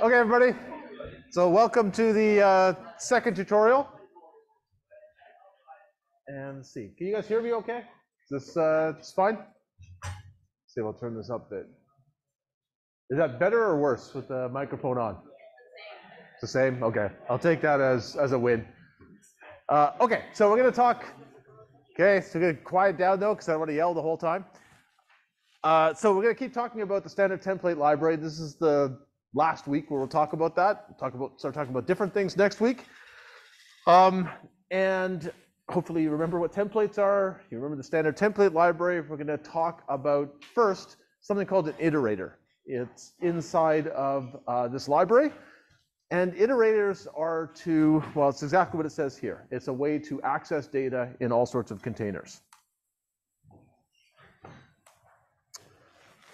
Okay, everybody. So welcome to the second tutorial. And let's see, can you guys hear me okay? Is this it's fine? Let's see, we'll turn this up a bit. Is that better or worse with the microphone on? It's the same? Okay, I'll take that as a win. Okay, so we're gonna talk, okay, so we're gonna quiet down though, because I don't want to yell the whole time. So we're gonna keep talking about the standard template library. This is the last week where we'll talk about that. We'll start talking about different things next week. And hopefully you remember what templates are. You remember the standard template library. We're going to talk about first something called an iterator. It's inside of this library. And iterators are to, well, it's exactly what it says here. It's a way to access data in all sorts of containers.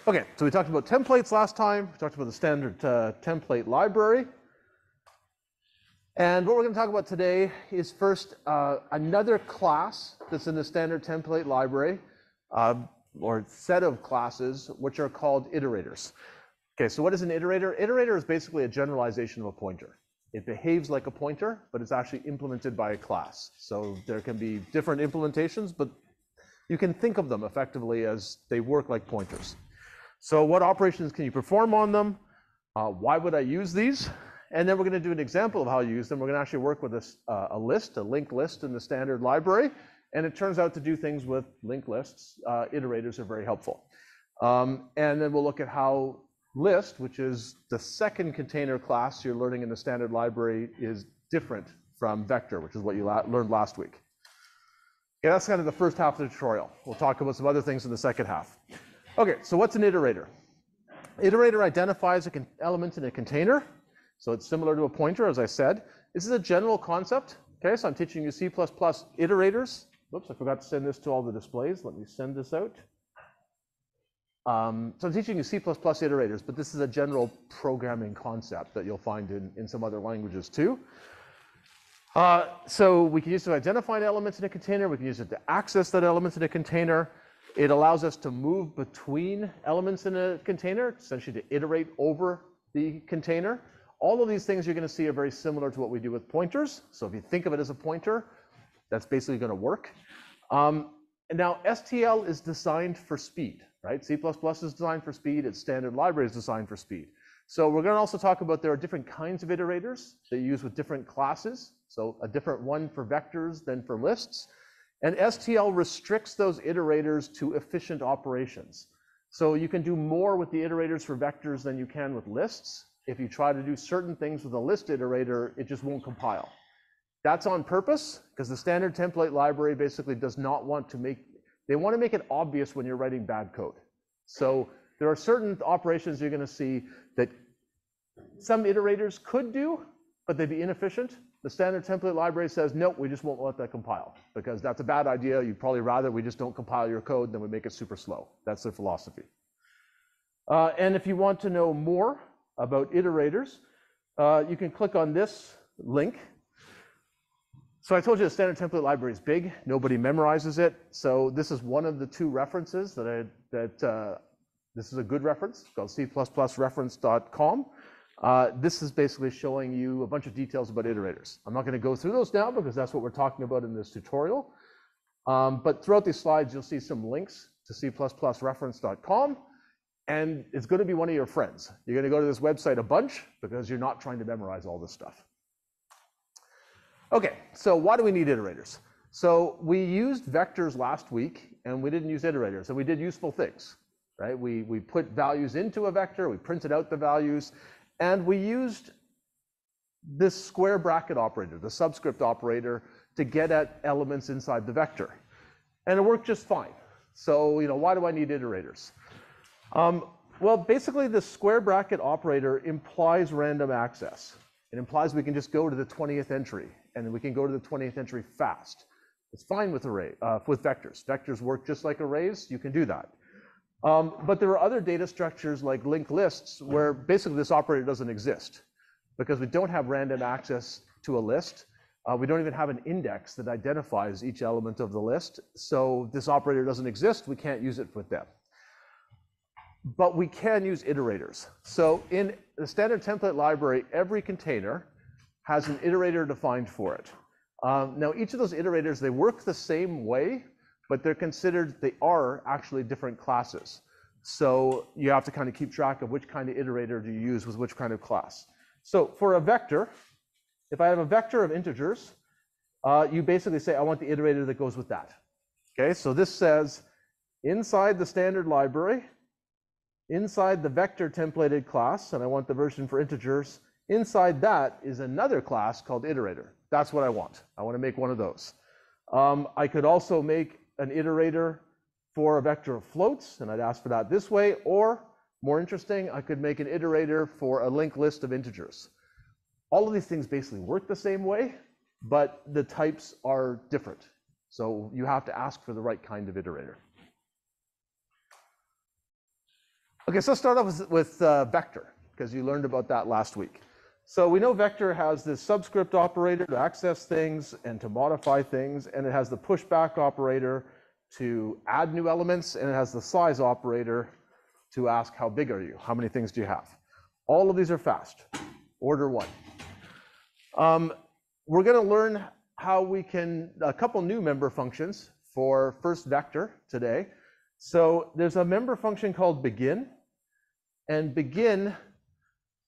Okay, so we talked about templates last time. We talked about the standard template library. And what we're going to talk about today is first another class that's in the standard template library, or set of classes, which are called iterators. Okay, so what is an iterator? Iterator is basically a generalization of a pointer. It behaves like a pointer, but it's actually implemented by a class. So there can be different implementations, but you can think of them effectively as they work like pointers. So what operations can you perform on them? Why would I use these? And then we're going to do an example of how you use them. We're going to actually work with a linked list in the standard library. And it turns out to do things with linked lists. Iterators are very helpful. And then we'll look at how list, which is the second container class you're learning in the standard library, is different from vector, which is what you learned last week. Okay, that's kind of the first half of the tutorial. We'll talk about some other things in the second half. Okay, so what's an iterator? Iterator identifies an element in a container. So it's similar to a pointer, as I said. This is a general concept. Okay, so I'm teaching you C++ iterators. Whoops, I forgot to send this to all the displays. Let me send this out. So I'm teaching you C++ iterators, but this is a general programming concept that you'll find in some other languages too. So we can use it to identify an element in a container. We can use it to access that element in a container. It allows us to move between elements in a container, essentially to iterate over the container. All of these things you're going to see are very similar to what we do with pointers. So if you think of it as a pointer, that's basically going to work. And now STL is designed for speed, right? C++ is designed for speed. Its standard library is designed for speed. So we're going to also talk about there are different kinds of iterators that you use with different classes. So a different one for vectors than for lists. And STL restricts those iterators to efficient operations. So you can do more with the iterators for vectors than you can with lists. If you try to do certain things with a list iterator, it just won't compile. That's on purpose, because the standard template library basically does not want to they want to make it obvious when you're writing bad code. So there are certain operations you're going to see that some iterators could do, but they'd be inefficient. The standard template library says, nope, we just won't let that compile, because that's a bad idea. You'd probably rather we just don't compile your code than we make it super slow. That's their philosophy. And if you want to know more about iterators, you can click on this link. So I told you the standard template library is big. Nobody memorizes it. So this is one of the two references this is a good reference. It's called cplusreference.com. This is basically showing you a bunch of details about iterators. I'm not going to go through those now because that's what we're talking about in this tutorial. But throughout these slides, you'll see some links to cplusreference.com. And it's going to be one of your friends. You're going to go to this website a bunch because you're not trying to memorize all this stuff. Okay, so why do we need iterators? So we used vectors last week, and we didn't use iterators, and we did useful things, right? We put values into a vector, we printed out the values, and we used this square bracket operator, the subscript operator, to get at elements inside the vector. And it worked just fine. So, why do I need iterators? Well, basically, the square bracket operator implies random access. It implies we can just go to the 20th entry, and we can go to the 20th entry fast. It's fine with with vectors. Vectors work just like arrays. You can do that. But there are other data structures like linked lists where basically this operator doesn't exist because we don't have random access to a list. We don't even have an index that identifies each element of the list. So this operator doesn't exist. We can't use it with them. but we can use iterators. So in the standard template library, every container has an iterator defined for it. Now, each of those iterators, they work the same way, but they are actually different classes. So you have to kind of keep track of which kind of iterator do you use with which kind of class. So for a vector, if I have a vector of integers, you basically say, I want the iterator that goes with that. Okay, so this says, inside the standard library, inside the vector templated class, and I want the version for integers, inside that is another class called iterator. That's what I want. I want to make one of those. I could also make an iterator for a vector of floats, and I'd ask for that this way, or more interesting, I could make an iterator for a linked list of integers. All of these things basically work the same way, but the types are different. So you have to ask for the right kind of iterator. Okay, so let's start off with vector, because you learned about that last week. So we know vector has this subscript operator to access things and to modify things, and it has the pushback operator to add new elements, and it has the size operator to ask how big are you, how many things do you have. All of these are fast, order 1. We're going to learn how we can, a couple new member functions for first vector today. So there's a member function called begin, and begin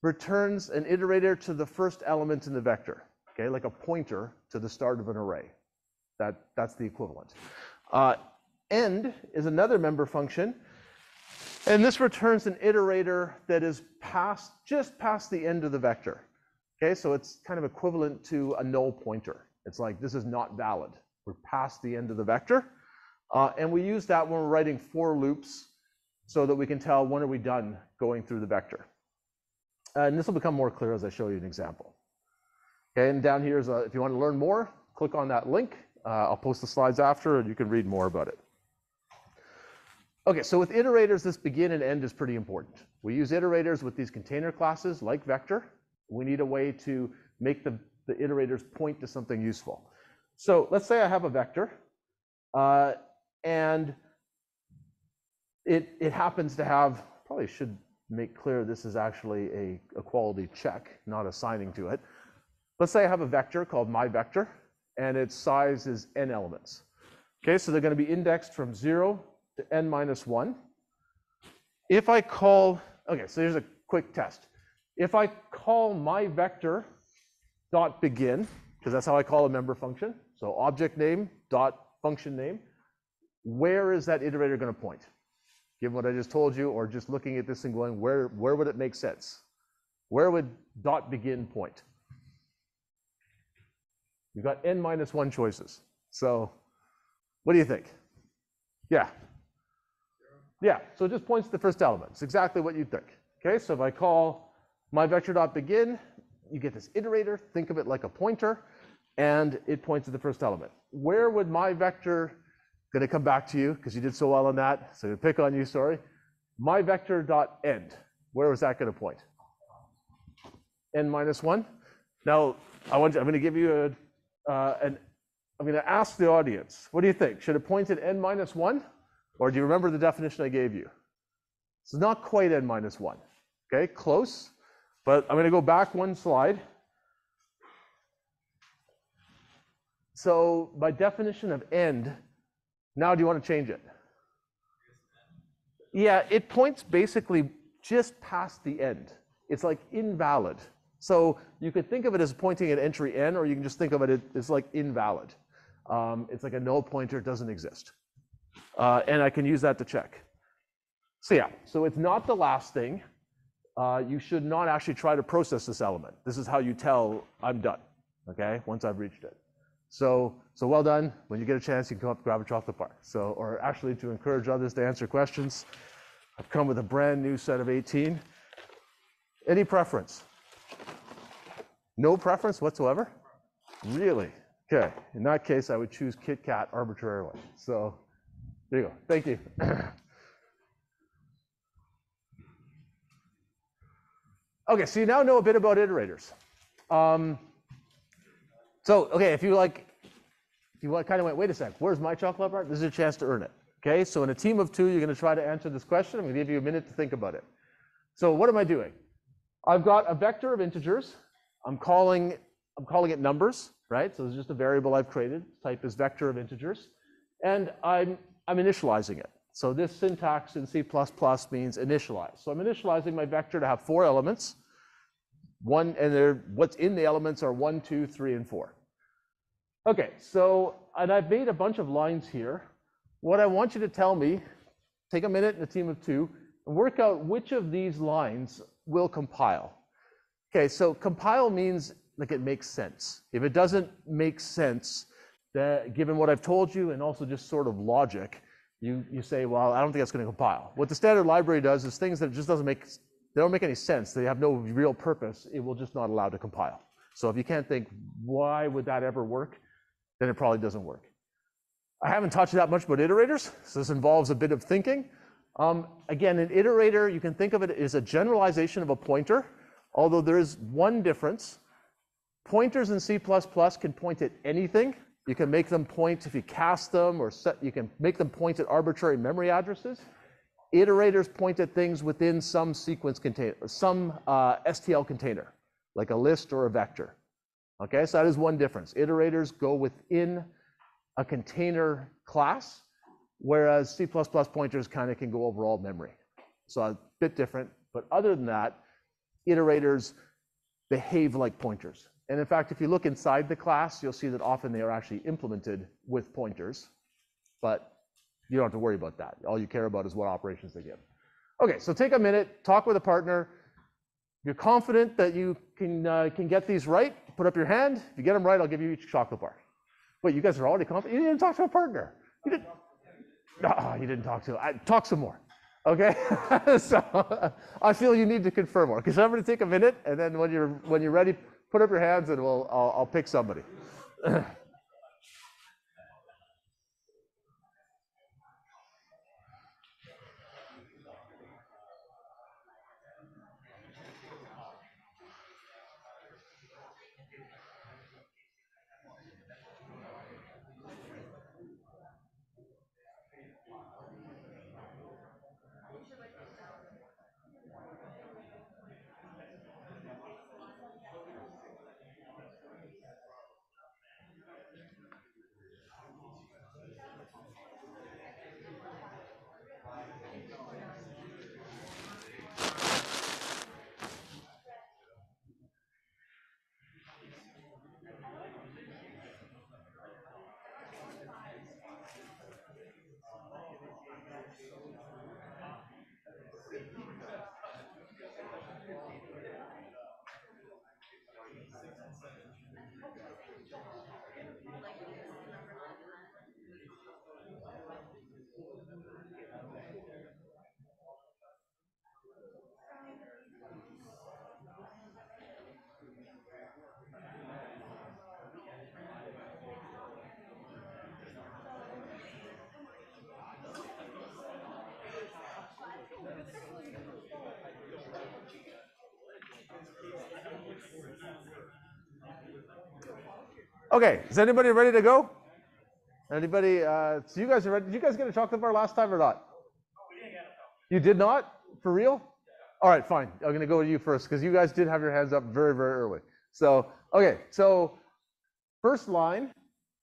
returns an iterator to the first element in the vector, okay, like a pointer to the start of an array. That's the equivalent. End is another member function, and this returns an iterator that is just past the end of the vector. Okay, so it's kind of equivalent to a null pointer. It's like, this is not valid. We're past the end of the vector. And we use that when we're writing for loops so that we can tell when are we done going through the vector. And this will become more clear as I show you an example. Okay, and down here is if you want to learn more, click on that link. I'll post the slides after and you can read more about it. Okay, so with iterators, this begin and end is pretty important. We use iterators with these container classes like vector. We need a way to make the iterators point to something useful. So let's say I have a vector, and it happens to have, probably should make clear this is actually a quality check, not assigning to it. Let's say I have a vector called myVector, and its size is n elements. Okay, so they're going to be indexed from 0 to n minus 1. If I call, okay, so here's a quick test. If I call myVector dot begin, because that's how I call a member function, so object name dot function name, where is that iterator going to point? Given what I just told you, or just looking at this and going, where would it make sense? Where would dot begin point? You've got n minus 1 choices. So what do you think? Yeah. Yeah, so it just points to the first element. It's exactly what you'd think. Okay, so if I call myVector.begin, you get this iterator, think of it like a pointer, and it points to the first element. Where would myVector, going to come back to you because you did so well on that, so I'm going to pick on you, sorry. myVector.end, where was that going to point? N minus 1. Now, I'm going to give you I'm going to ask the audience, what do you think? Should it point at n minus 1? Or do you remember the definition I gave you? It's not quite n minus 1. Okay, close. But I'm going to go back one slide. So by definition of end, now do you want to change it? Yeah, it points basically just past the end. It's like invalid. So you could think of it as pointing at entry n, or you can just think of it as like invalid. It's like a null pointer, doesn't exist. And I can use that to check. So yeah, so it's not the last thing. You should not actually try to process this element. This is how you tell I'm done, okay, once I've reached it. So well done. When you get a chance, you can come up and grab a chocolate bar. So, or actually to encourage others to answer questions, I've come with a brand new set of 18. Any preference? No preference whatsoever? Really? Okay, in that case, I would choose Kit Kat arbitrarily. So there you go, thank you. Okay, so you now know a bit about iterators. So, okay, if you kind of went, wait a sec, where's my chocolate bar? This is a chance to earn it. Okay, so in a team of two, you're going to try to answer this question. I'm going to give you a minute to think about it. So what am I doing? I've got a vector of integers. I'm calling it numbers, right? So it's just a variable I've created. Type is vector of integers. And I'm initializing it. So this syntax in C++ means initialize. So I'm initializing my vector to have 4 elements. What's in the elements are 1, 2, 3, and 4. Okay, so, and I've made a bunch of lines here. What I want you to tell me, take a minute in a team of 2, and work out which of these lines will compile. Okay, so compile means like it makes sense. If it doesn't make sense, given what I've told you and also just sort of logic, you say, well, I don't think that's going to compile. What the standard library does is things that just don't make any sense, they have no real purpose, it will just not allow to compile. So if you can't think, why would that ever work, then it probably doesn't work. I haven't talked that much about iterators, so this involves a bit of thinking. Again, an iterator, you can think of it as a generalization of a pointer, although there is one difference. Pointers in C++ can point at anything. You can make them point if you cast them, or you can make them point at arbitrary memory addresses. Iterators point at things within some sequence container, or some STL container, like a list or a vector. Okay, so that is one difference. Iterators go within a container class, whereas C++ pointers kind of can go over all memory. So a bit different, but other than that, iterators behave like pointers. And in fact, if you look inside the class, you'll see that often they are actually implemented with pointers, but you don't have to worry about that. All you care about is what operations they give. Okay, so take a minute, talk with a partner. If you're confident that you can get these right, put up your hand. If you get them right, I'll give you each a chocolate bar. Wait, you guys are already confident? You didn't talk to a partner. You didn't talk to him. Talk some more. Okay, so I feel you need to confirm more. Because I'm going to take a minute, and then when you're ready, put up your hands, and I'll pick somebody. Okay, is anybody ready to go? Anybody? So you guys are ready. Did you guys get a chocolate bar last time or not? You did not? For real? All right, fine. I'm going to go to you first because you guys did have your hands up very, very early. So, okay, so first line,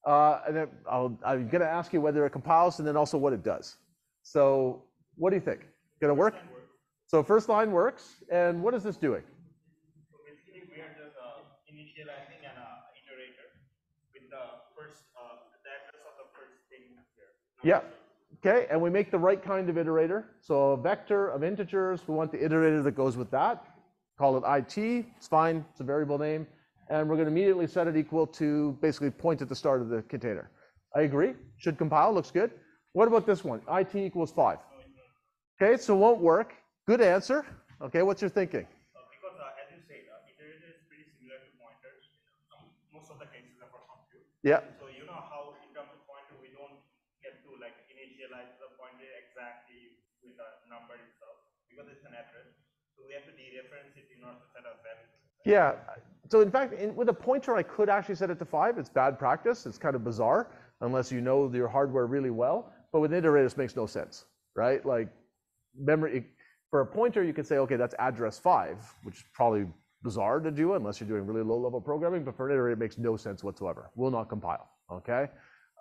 and then I'm going to ask you whether it compiles and then also what it does. So what do you think? Going to work? So first line works, and what is this doing? So basically, we are just initializing an iterator with the address of the first thing here. Yeah. Okay, and we make the right kind of iterator. So a vector of integers, we want the iterator that goes with that. Call it IT, it's fine, it's a variable name. And we're going to immediately set it equal to basically point at the start of the container. I agree, should compile, looks good. What about this one? IT equals 5. Okay, so it won't work. Good answer. Okay, what's your thinking? Because as you said, iterator is pretty similar to pointers. Most of the cases are for compute. Yeah. So you know how in terms of pointer, we don't get to like initialize the pointer exactly with the number itself because it's an address. So we have to dereference it in order to set up values. Yeah. So in fact, with a pointer, I could actually set it to 5. It's bad practice. It's kind of bizarre unless you know your hardware really well. but with iterator, this makes no sense, right? Like memory, for a pointer, you could say, okay, that's address 5, which is probably bizarre to do unless you're doing really low-level programming, but for an iterator, it makes no sense whatsoever. Will not compile, okay?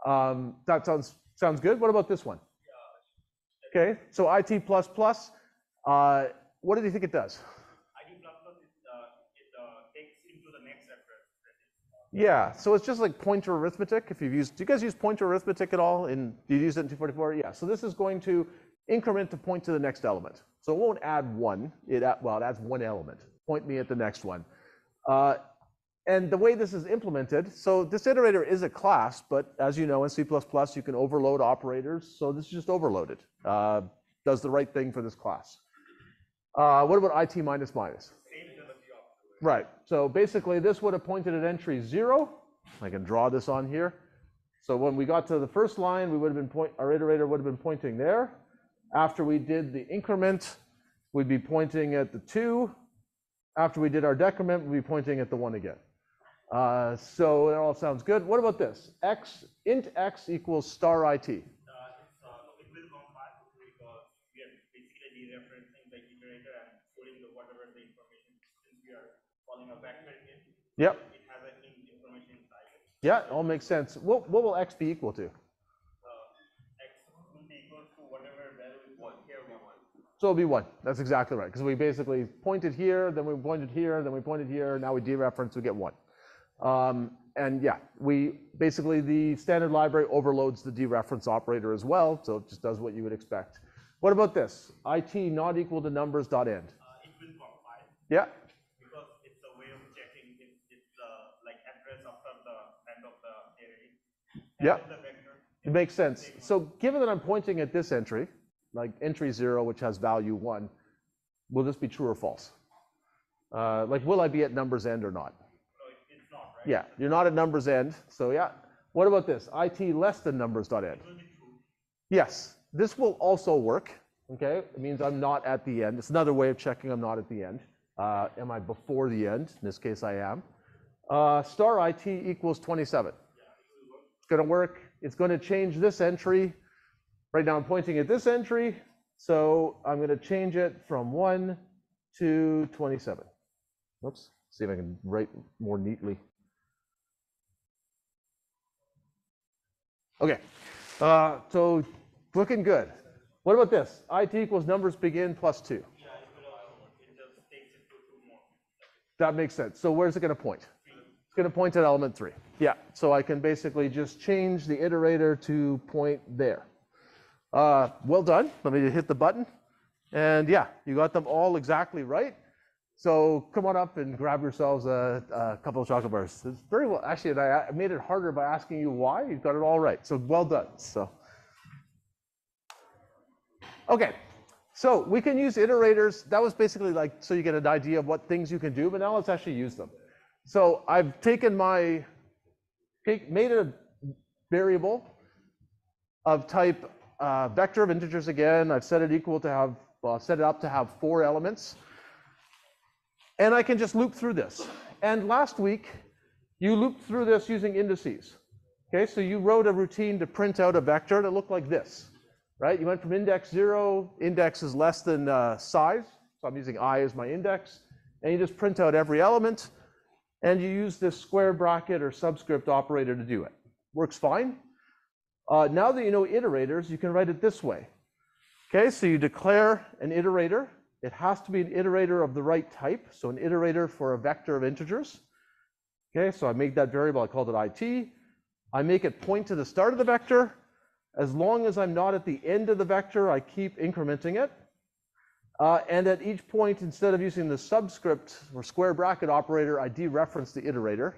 That sounds good. What about this one? Okay, so IT++, what do you think it does? IT++, it takes into the next address. Yeah, so it's just like pointer arithmetic. If you've used, do you guys use pointer arithmetic at all? Do you use it in 244? Yeah, so this is going to increment to point to the next element. So it won't add 1, it adds 1 element. Point me at the next one. And the way this is implemented, so this iterator is a class, but as you know, in C++, you can overload operators. So this is just overloaded. Does the right thing for this class. What about IT minus minus? Right, so basically this would have pointed at entry 0. I can draw this on here. So when we got to the first line, we would have been our iterator would have been pointing there. After we did the increment, we'd be pointing at the 2. After we did our decrement, we'd be pointing at the 1 again. So it all sounds good. What about this? Int x equals star IT. It will compile because we are basically dereferencing the iterator and putting whatever the information, since we are calling a vector in. Yep. It has an int information inside it. Yeah, it all makes sense. What will x be equal to? X will be equal to whatever value is 1. Here we want. So it'll be 1. That's exactly right. Because we basically pointed here, then we pointed here, then we pointed here. Now we dereference, we get 1. And yeah, the standard library overloads the dereference operator as well, so it just does what you would expect. What about this? IT not equal to numbers dot end. It will compile. Yeah. Because it's a way of checking if it's like address after the end of the array. Yeah. The vector. It makes sense. So given that I'm pointing at this entry, like entry 0, which has value 1, will this be true or false? Like, will I be at numbers end or not? Yeah, you're not at numbers end, so yeah. What about this? IT less than numbers dot end. Yes, this will also work, okay? It means I'm not at the end. It's another way of checking I'm not at the end. Am I before the end? In this case, I am. Star IT equals 27. It's gonna work. It's gonna change this entry. Right now I'm pointing at this entry, so I'm gonna change it from 1 to 27. Whoops, see if I can write more neatly. Okay, so looking good. What about this? IT equals numbers begin plus 2. Yeah, it just takes it to 2 more. That makes sense. So where's it going to point? It's going to point at element 3. Yeah, so I can basically just change the iterator to point there. Well done. Let me hit the button. And yeah, you got them all exactly right. So come on up and grab yourselves a couple of chocolate bars. It's very well, actually, I made it harder by asking you why. You got it all right. So well done. So, okay. So we can use iterators. That was basically like so you get an idea of what things you can do, but now let's actually use them. So I've taken made a variable of type vector of integers again. I've set it equal to have, set it up to have 4 elements. And I can just loop through this. And last week, you looped through this using indices. Okay, so you wrote a routine to print out a vector that looked like this, right? You went from index 0, index is less than size, so I'm using I as my index, and you just print out every element, and you use this square bracket or subscript operator to do it. Works fine. Now that you know iterators, you can write it this way. Okay, so you declare an iterator. It has to be an iterator of the right type, so an iterator for a vector of integers. Okay, so I made that variable, I called it IT. I make it point to the start of the vector. As long as I'm not at the end of the vector, I keep incrementing it. And at each point, instead of using the subscript or square bracket operator, I dereference the iterator.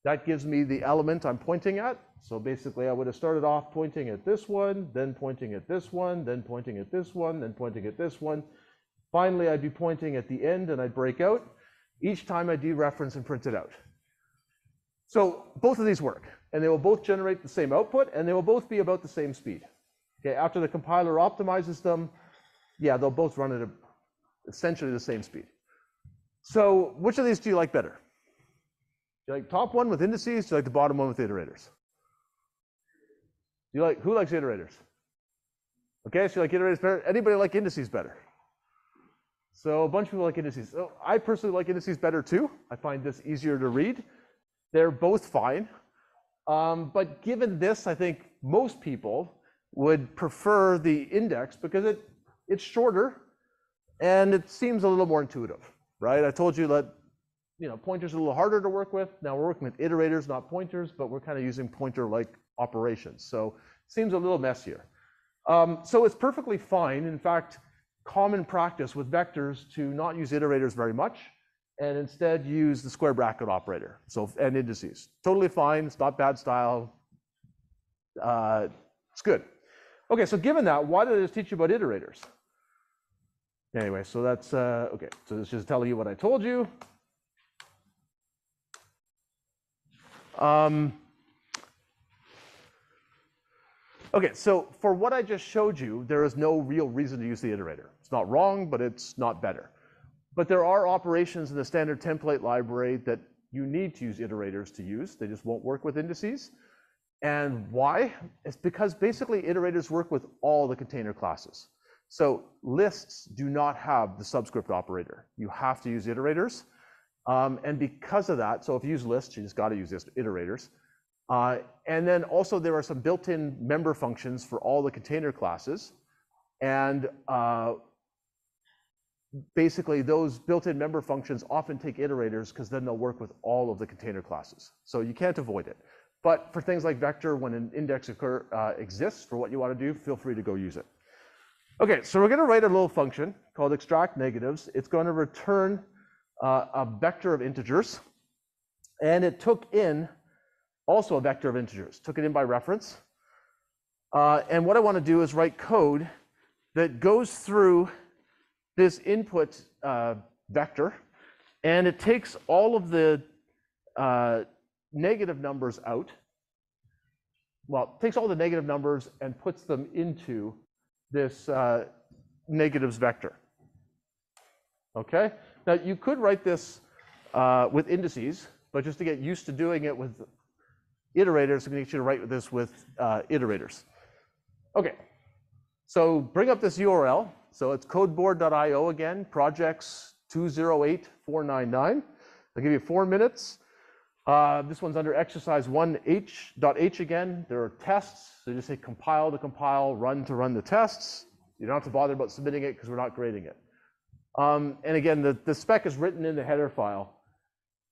That gives me the element I'm pointing at. So basically, I would have started off pointing at this one, then pointing at this one, then pointing at this one, then pointing at this one. Finally, I'd be pointing at the end, and I'd break out. Each time I dereference and print it out. So both of these work, and they will both generate the same output, and they will both be about the same speed. Okay, after the compiler optimizes them, yeah, they'll both run at essentially the same speed. So which of these do you like better? Do you like top one with indices? Do you like the bottom one with iterators? Who likes iterators? Okay, so you like iterators better. Anybody like indices better? So a bunch of people like indices. So I personally like indices better too. I find this easier to read. They're both fine. But given this, I think most people would prefer the index because it's shorter and it seems a little more intuitive, right? I told you that pointers are a little harder to work with. Now we're working with iterators, not pointers, but we're kind of using pointer-like operations. So it seems a little messier. So it's perfectly fine. In fact, common practice with vectors to not use iterators very much and instead use the square bracket operator. So, and indices. Totally fine. It's not bad style. It's good. Okay, so given that, why did I just teach you about iterators? Anyway, so that's, okay. So this is just telling you what I told you. Okay, so for what I just showed you, there is no real reason to use the iterator. It's not wrong, but it's not better. But there are operations in the standard template library that you need to use iterators to use. They just won't work with indices. And why? It's because basically iterators work with all the container classes. So lists do not have the subscript operator. You have to use iterators. And because of that, so if you use lists, you just got to use iterators. And then also there are some built-in member functions for all the container classes. And basically those built-in member functions often take iterators because then they'll work with all of the container classes. So you can't avoid it. But for things like vector, when an index exists for what you want to do, feel free to go use it. Okay, so we're going to write a little function called extract negatives. It's going to return a vector of integers. And it took in also a vector of integers, took it in by reference. And what I want to do is write code that goes through this input vector, and it takes all of the negative numbers out. Well, takes all the negative numbers and puts them into this negatives vector. Okay? Now, you could write this with indices, but just to get used to doing it with iterators, I'm going to get you to write this with iterators. Okay, so bring up this URL. So it's codeboard.io again, projects 208499. I'll give you 4 minutes. This one's under exercise 1h.h again. There are tests, so you just say compile to compile, run to run the tests. You don't have to bother about submitting it because we're not grading it. And again, the spec is written in the header file,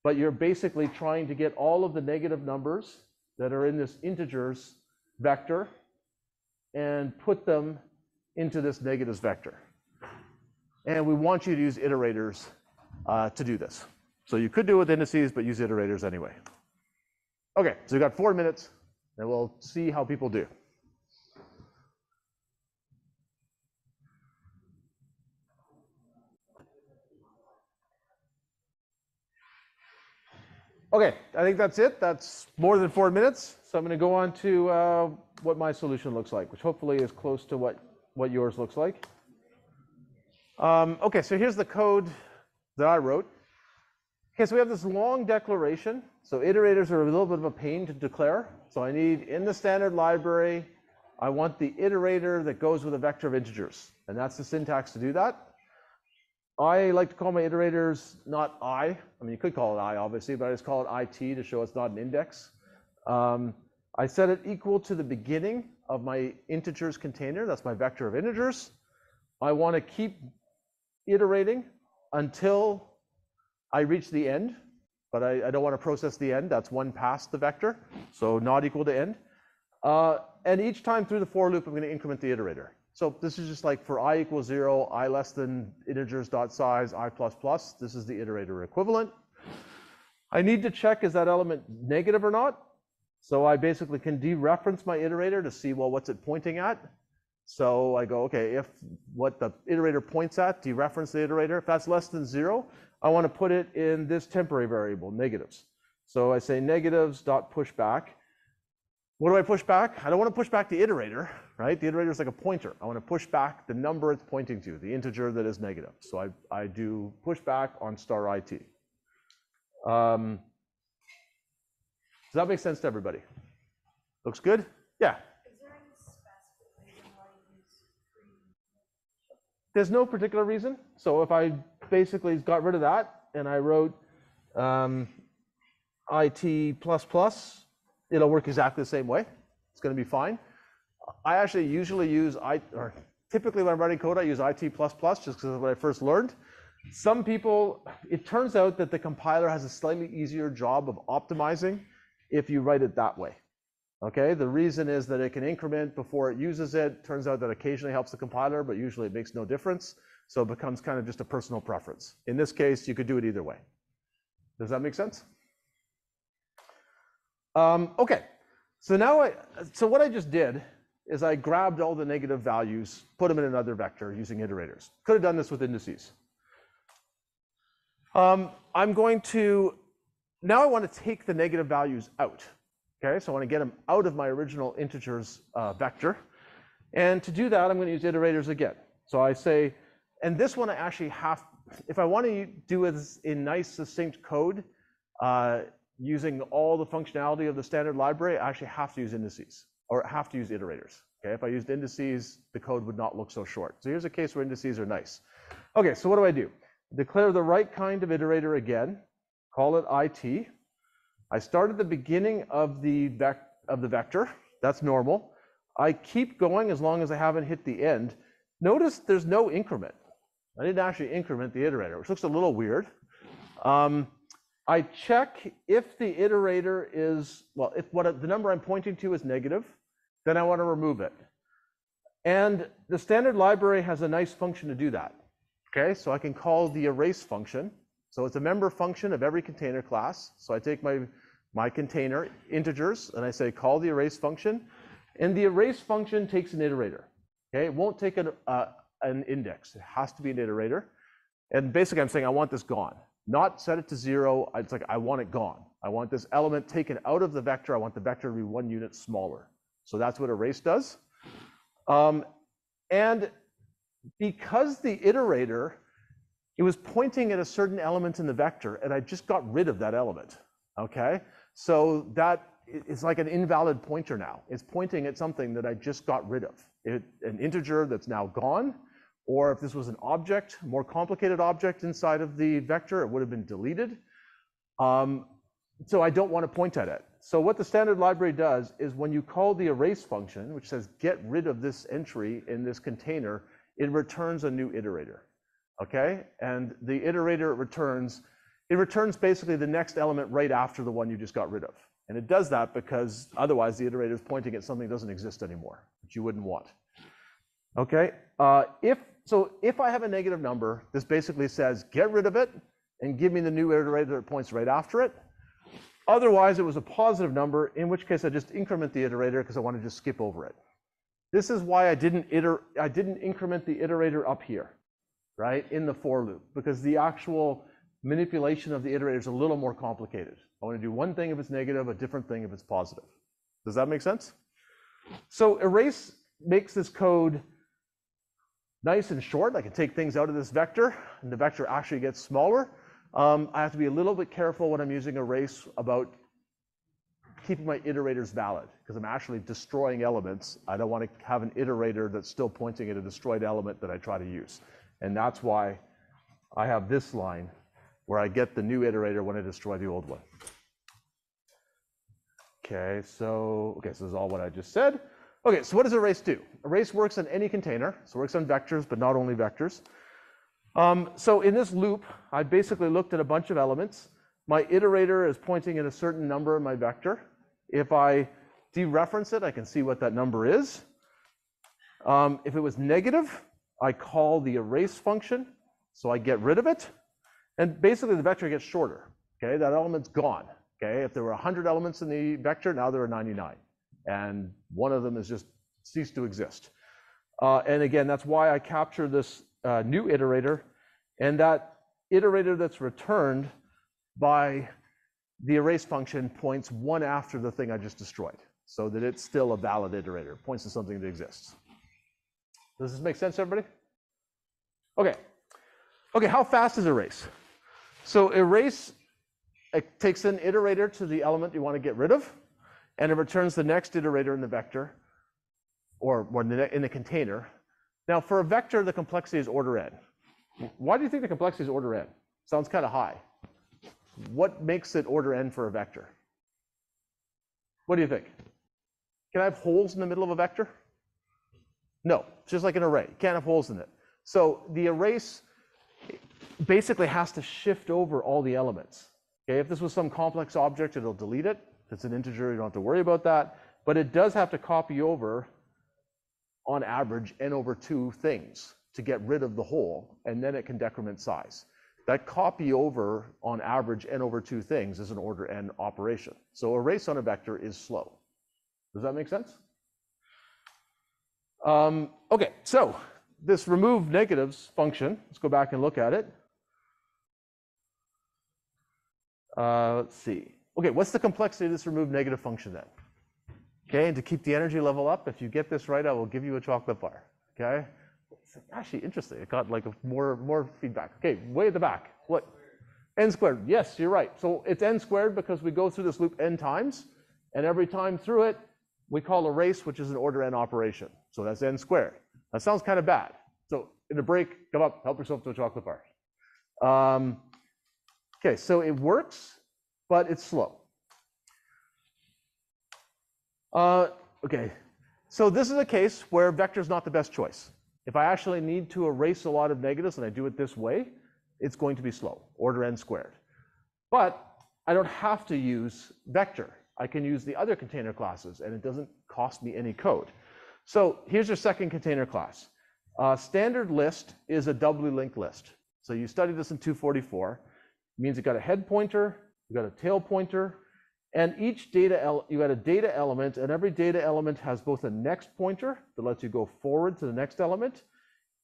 but you're basically trying to get all of the negative numbers that are in this integers vector and put them into this negatives vector. And we want you to use iterators to do this. So you could do it with indices, but use iterators anyway. Okay, so we've got 4 minutes, and we'll see how people do. Okay, I think that's it. That's more than 4 minutes. So I'm going to go on to what my solution looks like, which hopefully is close to what yours looks like. Okay, so here's the code that I wrote. Okay, so we have this long declaration. So iterators are a little bit of a pain to declare. So I need, in the standard library, I want the iterator that goes with a vector of integers. And that's the syntax to do that. I like to call my iterators not I. I mean, you could call it I, obviously, but I just call it IT to show it's not an index. I set it equal to the beginning of my integers container. That's my vector of integers. I want to keep iterating until I reach the end, but I don't want to process the end. That's one past the vector, so not equal to end. And each time through the for loop, I'm going to increment the iterator. So this is just like for I equals 0, I less than integers dot size, I plus plus. This is the iterator equivalent. I need to check is that element negative or not. So I basically can dereference my iterator to see, well, what's it pointing at? So I go, okay, if what the iterator points at, dereference the iterator. If that's less than 0, I want to put it in this temporary variable, negatives. So I say negatives dot push back. What do I push back? I don't want to push back the iterator, right? The iterator is like a pointer. I want to push back the number it's pointing to, the integer that is negative. So I do push back on star IT. Does that make sense to everybody? Looks good? Yeah. Is there any specific reason why you use there's no particular reason. So if I basically got rid of that and I wrote IT++, it'll work exactly the same way. It's going to be fine. I actually usually use, typically when I'm writing code, I use IT++ just because of what I first learned. Some people, it turns out that the compiler has a slightly easier job of optimizing if you write it that way. Okay, the reason is that it can increment before it uses it. Turns out that occasionally helps the compiler, but usually it makes no difference. So it becomes kind of just a personal preference. In this case, you could do it either way. Does that make sense? Okay, so now so what I just did is I grabbed all the negative values, put them in another vector using iterators. Could have done this with indices. I'm going to, now I want to take the negative values out. Okay, so I want to get them out of my original integers vector. And to do that, I'm going to use iterators again. So I say, and this one I actually have, if I want to do it in nice, succinct code, using all the functionality of the standard library, I actually have to use indices, or have to use iterators. Okay, if I used indices, the code would not look so short. So here's a case where indices are nice. Okay, so what do? Declare the right kind of iterator again, call it IT. I start at the beginning of the vector, that's normal. I keep going as long as I haven't hit the end. Notice there's no increment. I didn't actually increment the iterator, which looks a little weird. I check if the iterator is, well, if the number I'm pointing to is negative, then I want to remove it. And the standard library has a nice function to do that. Okay, so I can call the erase function. So it's a member function of every container class. So I take my container integers and I say call the erase function. And the erase function takes an iterator. Okay, it won't take an index. It has to be an iterator. And basically I'm saying I want this gone. Not set it to 0. It's like I want it gone. I want this element taken out of the vector. I want the vector to be 1 unit smaller. So that's what erase does. And because the iterator, it was pointing at a certain element in the vector, and I just got rid of that element, okay? So that is like an invalid pointer now. It's pointing at something that I just got rid of. An integer that's now gone, or if this was an object, more complicated object inside of the vector, it would have been deleted. So I don't want to point at it. So what the standard library does is when you call the erase function, which says get rid of this entry in this container, it returns a new iterator, okay? And the iterator it returns basically the next element right after the one you just got rid of. And it does that because otherwise the iterator is pointing at something that doesn't exist anymore, which you wouldn't want. Okay, if I have a negative number, this basically says get rid of it and give me the new iterator that points right after it. Otherwise, it was a positive number, in which case I just increment the iterator because I want to just skip over it. This is why I didn't increment the iterator up here, right, in the for loop, because the actual manipulation of the iterator is a little more complicated. I want to do one thing if it's negative, a different thing if it's positive. Does that make sense? So erase makes this code nice and short. I can take things out of this vector, and the vector actually gets smaller. I have to be a little bit careful when I'm using erase about keeping my iterators valid, because I'm actually destroying elements. I don't want to have an iterator that's still pointing at a destroyed element that I try to use. And that's why I have this line where I get the new iterator when I destroy the old one. Okay, so this is all what I just said. Okay, so what does erase do? Erase works on any container, so it works on vectors, but not only vectors. So in this loop, I basically looked at a bunch of elements. My iterator is pointing at a certain number in my vector. If I dereference it, I can see what that number is. If it was negative, I call the erase function, so I get rid of it. And basically the vector gets shorter, okay? That element's gone, okay? If there were 100 elements in the vector, now there are 99. And one of them has just ceased to exist. And again, that's why I capture this new iterator, and that iterator that's returned by the erase function points one after the thing I just destroyed, so that it's still a valid iterator. It points to something that exists. Does this make sense, everybody? Okay. Okay, how fast is erase? So erase, it takes an iterator to the element you want to get rid of, and it returns the next iterator in the vector, or in the container. Now, for a vector, the complexity is order n. Why do you think the complexity is order n? Sounds kind of high. What makes it order n for a vector? What do you think? Can I have holes in the middle of a vector? No, it's just like an array. You can't have holes in it. So the erase basically has to shift over all the elements. Okay, if this was some complex object, it'll delete it. If it's an integer, you don't have to worry about that. But it does have to copy over, on average, n over 2 things to get rid of the hole, and then it can decrement size. That copy over, on average, n over 2 things is an order n operation. So erase on a vector is slow. Does that make sense? Okay, so this remove negatives function, let's go back and look at it. Let's see. Okay, what's the complexity of this remove negative function then? Okay, and to keep the energy level up, if you get this right, I will give you a chocolate bar. Okay, it's actually interesting. It got like more feedback. Okay, way at the back. What? N squared. Yes, you're right. So it's n squared because we go through this loop n times, and every time through it, we call erase, which is an order n operation. So that's n squared. That sounds kind of bad. So in a break, come up, help yourself to a chocolate bar. Okay, so it works, but it's slow. Okay, so this is a case where vector is not the best choice. If I actually need to erase a lot of negatives and I do it this way, it's going to be slow, order n squared. But I don't have to use vector. I can use the other container classes, and it doesn't cost me any code. So here's your second container class. Standard list is a doubly linked list. So you studied this in 244. It means you got a head pointer, you got a tail pointer, and each data you got a data element, and every data element has both a next pointer that lets you go forward to the next element,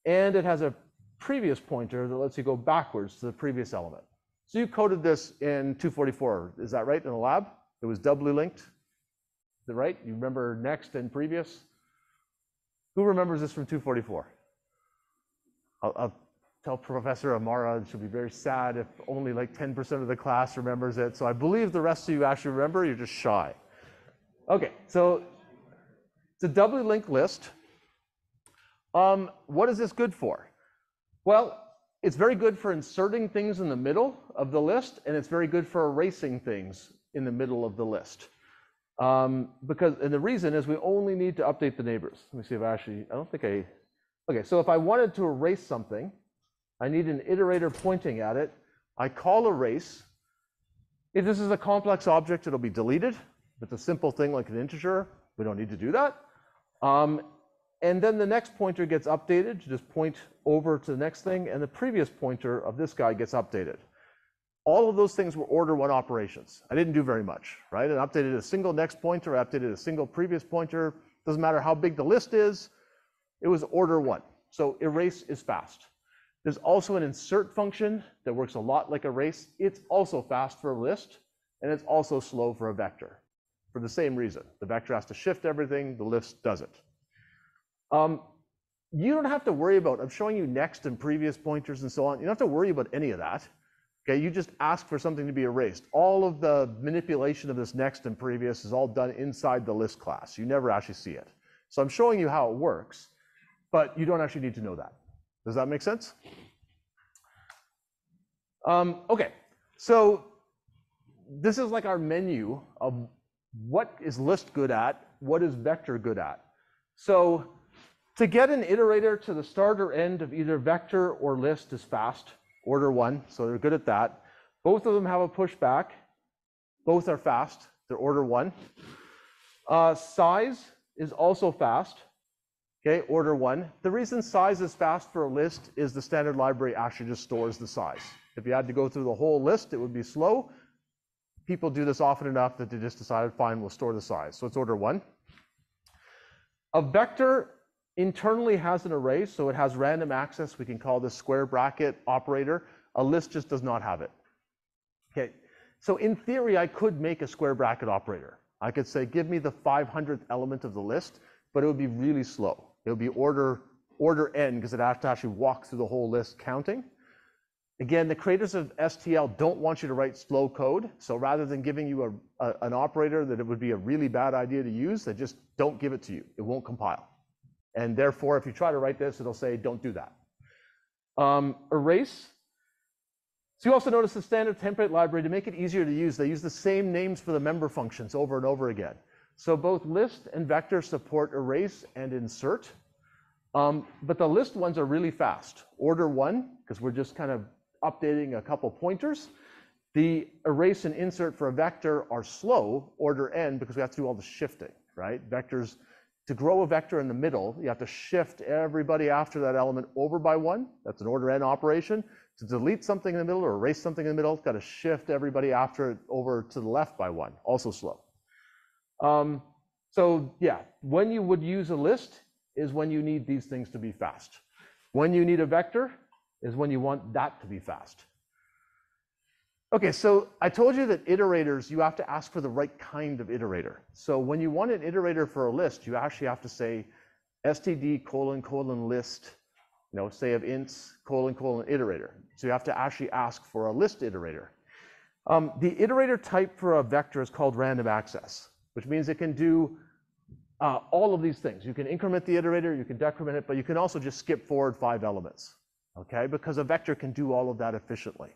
and it has a previous pointer that lets you go backwards to the previous element. So you coded this in 244, is that right, in the lab? It was doubly linked, is that right? You remember next and previous? Who remembers this from 244? I'll tell Professor Amara, and she'll be very sad if only like 10% of the class remembers it. So I believe the rest of you actually remember, you're just shy. Okay, so it's a doubly linked list. What is this good for? Well, it's very good for inserting things in the middle of the list, and it's very good for erasing things in the middle of the list. And the reason is we only need to update the neighbors. Let me see if okay, so if I wanted to erase something, I need an iterator pointing at it. I call erase. If this is a complex object, it'll be deleted. If it's a simple thing like an integer, we don't need to do that. And then the next pointer gets updated to just point over to the next thing, and the previous pointer of this guy gets updated. All of those things were order 1 operations. I didn't do very much, right? I updated a single next pointer, I updated a single previous pointer. Doesn't matter how big the list is, it was order 1. So erase is fast. There's also an insert function that works a lot like erase. It's also fast for a list, and it's also slow for a vector for the same reason. The vector has to shift everything, the list doesn't. You don't have to worry about, I'm showing you next and previous pointers and so on. You don't have to worry about any of that. Okay, you just ask for something to be erased. All of the manipulation of this next and previous is all done inside the list class. You never actually see it. So I'm showing you how it works, but you don't actually need to know that. Does that make sense? Okay, so this is like our menu of what is list good at, what is vector good at. So to get an iterator to the start or end of either vector or list is fast, order 1, so they're good at that. Both of them have a pushback. Both are fast, they're order 1. Size is also fast, okay, order 1. The reason size is fast for a list is the standard library actually just stores the size. If you had to go through the whole list, it would be slow. People do this often enough that they just decided, fine, we'll store the size. So it's order 1. A vector internally has an array, so it has random access. We can call this square bracket operator. A list just does not have it. Okay, so in theory, I could make a square bracket operator. I could say, give me the 500th element of the list, but it would be really slow. It would be order n, because it has to actually walk through the whole list counting. Again, the creators of STL don't want you to write slow code, so rather than giving you an operator that it would be a really bad idea to use, they just don't give it to you. It won't compile. And therefore, if you try to write this, it'll say, don't do that. Erase. So you also notice the standard template library, to make it easier to use, they use the same names for the member functions over and over again. So both list and vector support erase and insert. But the list ones are really fast. Order 1, because we're just kind of updating a couple pointers. The erase and insert for a vector are slow, order n, because we have to do all the shifting, right? Vectors, to grow a vector in the middle, you have to shift everybody after that element over by 1. That's an order n operation. To delete something in the middle or erase something in the middle, got to shift everybody after it over to the left by 1, also slow. So yeah, when you would use a list is when you need these things to be fast. When you need a vector is when you want that to be fast. Okay, so I told you that iterators, you have to ask for the right kind of iterator. So when you want an iterator for a list, you actually have to say std : list, say of ints : iterator. So you have to actually ask for a list iterator. The iterator type for a vector is called random access, which means it can do all of these things. You can increment the iterator, you can decrement it, but you can also just skip forward 5 elements, okay? Because a vector can do all of that efficiently.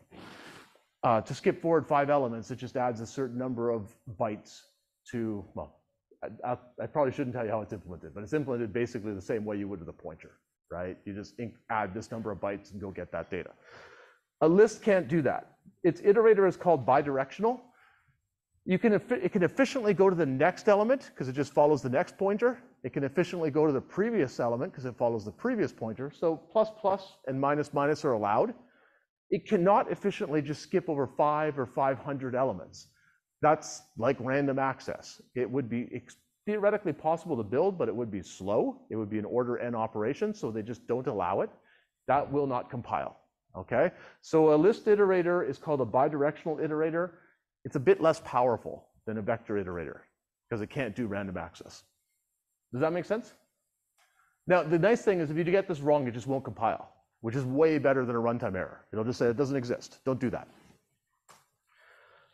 To skip forward 5 elements, it just adds a certain number of bytes to, well, I probably shouldn't tell you how it's implemented, but it's implemented basically the same way you would with a pointer, right? You just add this number of bytes and go get that data. A list can't do that. Its iterator is called bidirectional. It can efficiently go to the next element because it just follows the next pointer. It can efficiently go to the previous element because it follows the previous pointer. So plus plus and minus minus are allowed. It cannot efficiently just skip over 5 or 500 elements. That's like random access. It would be theoretically possible to build, but it would be slow. It would be an order n operation, so they just don't allow it. That will not compile, okay? So a list iterator is called a bidirectional iterator. It's a bit less powerful than a vector iterator because it can't do random access. Does that make sense? Now, the nice thing is if you get this wrong, it just won't compile, which is way better than a runtime error. It'll just say it doesn't exist. Don't do that.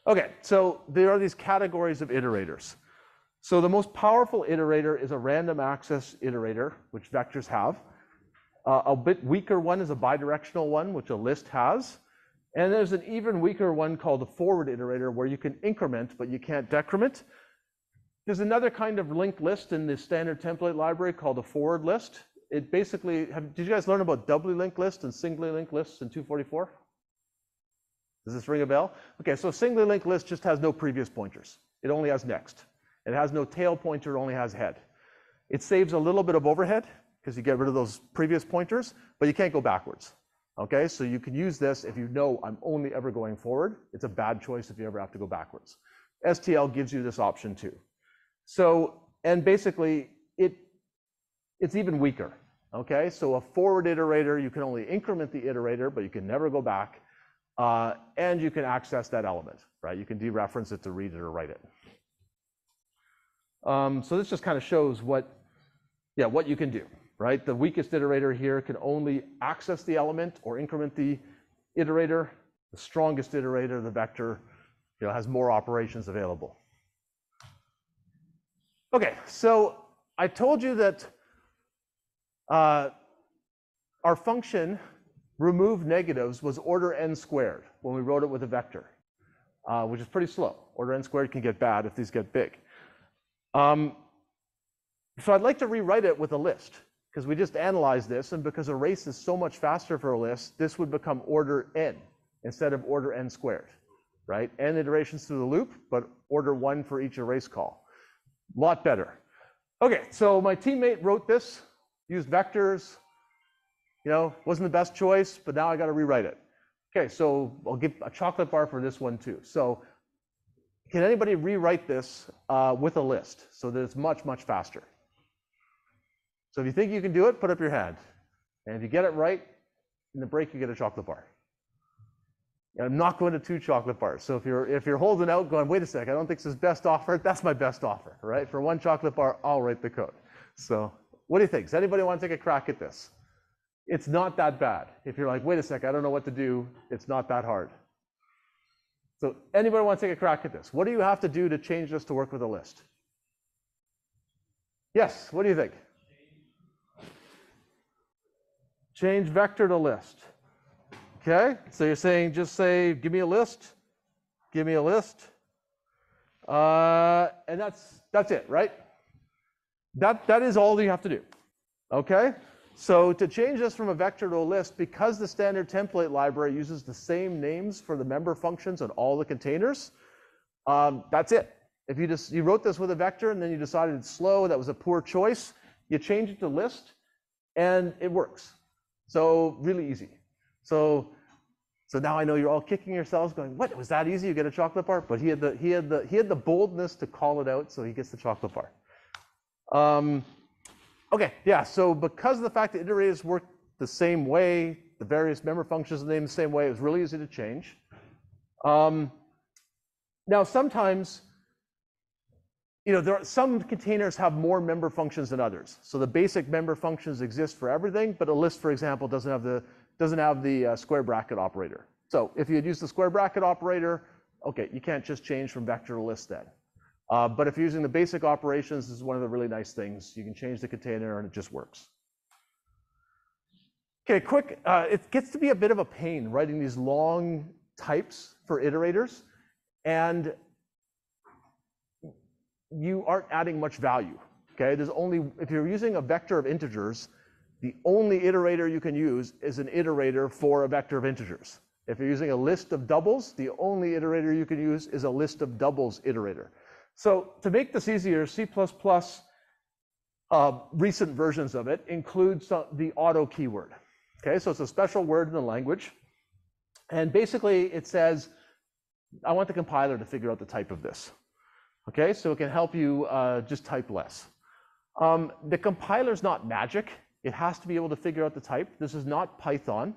Okay, so there are these categories of iterators. So the most powerful iterator is a random access iterator, which vectors have. A bit weaker one is a bidirectional one, which a list has. And there's an even weaker one called a forward iterator where you can increment, but you can't decrement. There's another kind of linked list in the standard template library called a forward list. It basically, did you guys learn about doubly linked lists and singly linked lists in 244? Does this ring a bell? Okay, so singly linked list just has no previous pointers. It only has next. It has no tail pointer, it only has head. It saves a little bit of overhead because you get rid of those previous pointers, but you can't go backwards. Okay, so you can use this if you know I'm only ever going forward. It's a bad choice if you ever have to go backwards. STL gives you this option too. So, and basically it's even weaker. Okay, so a forward iterator, you can only increment the iterator, but you can never go back. And you can access that element, right? You can dereference it to read it or write it. So this just kind of shows what you can do, right? The weakest iterator here can only access the element or increment the iterator. The strongest iterator, the vector, has more operations available. Okay, so I told you that our function remove negatives was order n squared when we wrote it with a vector, which is pretty slow. Order n squared can get bad if these get big. So I'd like to rewrite it with a list because we just analyzed this, and because erase is so much faster for a list, this would become order n instead of order n squared, right? N iterations through the loop, but order 1 for each erase call. A lot better. Okay, so my teammate wrote this, used vectors, wasn't the best choice, but now I got to rewrite it. Okay, so I'll give a chocolate bar for this one too. So can anybody rewrite this with a list so that it's much, much faster? So if you think you can do it, put up your hand. And if you get it right, in the break you get a chocolate bar. And I'm not going to 2 chocolate bars. So if you're holding out going, wait a sec, I don't think this is best offer, that's my best offer, right? For 1 chocolate bar, I'll write the code. So what do you think? Does anybody want to take a crack at this? It's not that bad. If you're like, wait a sec, I don't know what to do, it's not that hard. So anybody want to take a crack at this? What do you have to do to change this to work with a list? Yes, what do you think? change vector to list. Okay, so you're saying just say, give me a list, give me a list. And that's it, right? That is all you have to do. Okay? So to change this from a vector to a list, because the standard template library uses the same names for the member functions on all the containers, that's it. If you wrote this with a vector and then you decided it's slow, that was a poor choice, you change it to list and it works. So really easy. So now I know you're all kicking yourselves going, what, was that easy? You get a chocolate bar? But he had the boldness to call it out, so he gets the chocolate bar. Okay, yeah, so because of the fact that iterators work the same way, the various member functions are named the same way, it was really easy to change. Now sometimes, some containers have more member functions than others. So the basic member functions exist for everything, but a list, for example, doesn't have the square bracket operator. So if you had used the square bracket operator, okay, you can't just change from vector to list then. But if you're using the basic operations, this is one of the really nice things. You can change the container and it just works. Okay, quick, it gets to be a bit of a pain writing these long types for iterators, and you aren't adding much value. Okay, if you're using a vector of integers, the only iterator you can use is an iterator for a vector of integers. If you're using a list of doubles, the only iterator you can use is a list of doubles iterator. So to make this easier, C++ recent versions of it include the auto keyword. Okay, so it's a special word in the language. And basically it says, I want the compiler to figure out the type of this. Okay, so it can help you just type less. The compiler's not magic. It has to be able to figure out the type. This is not Python.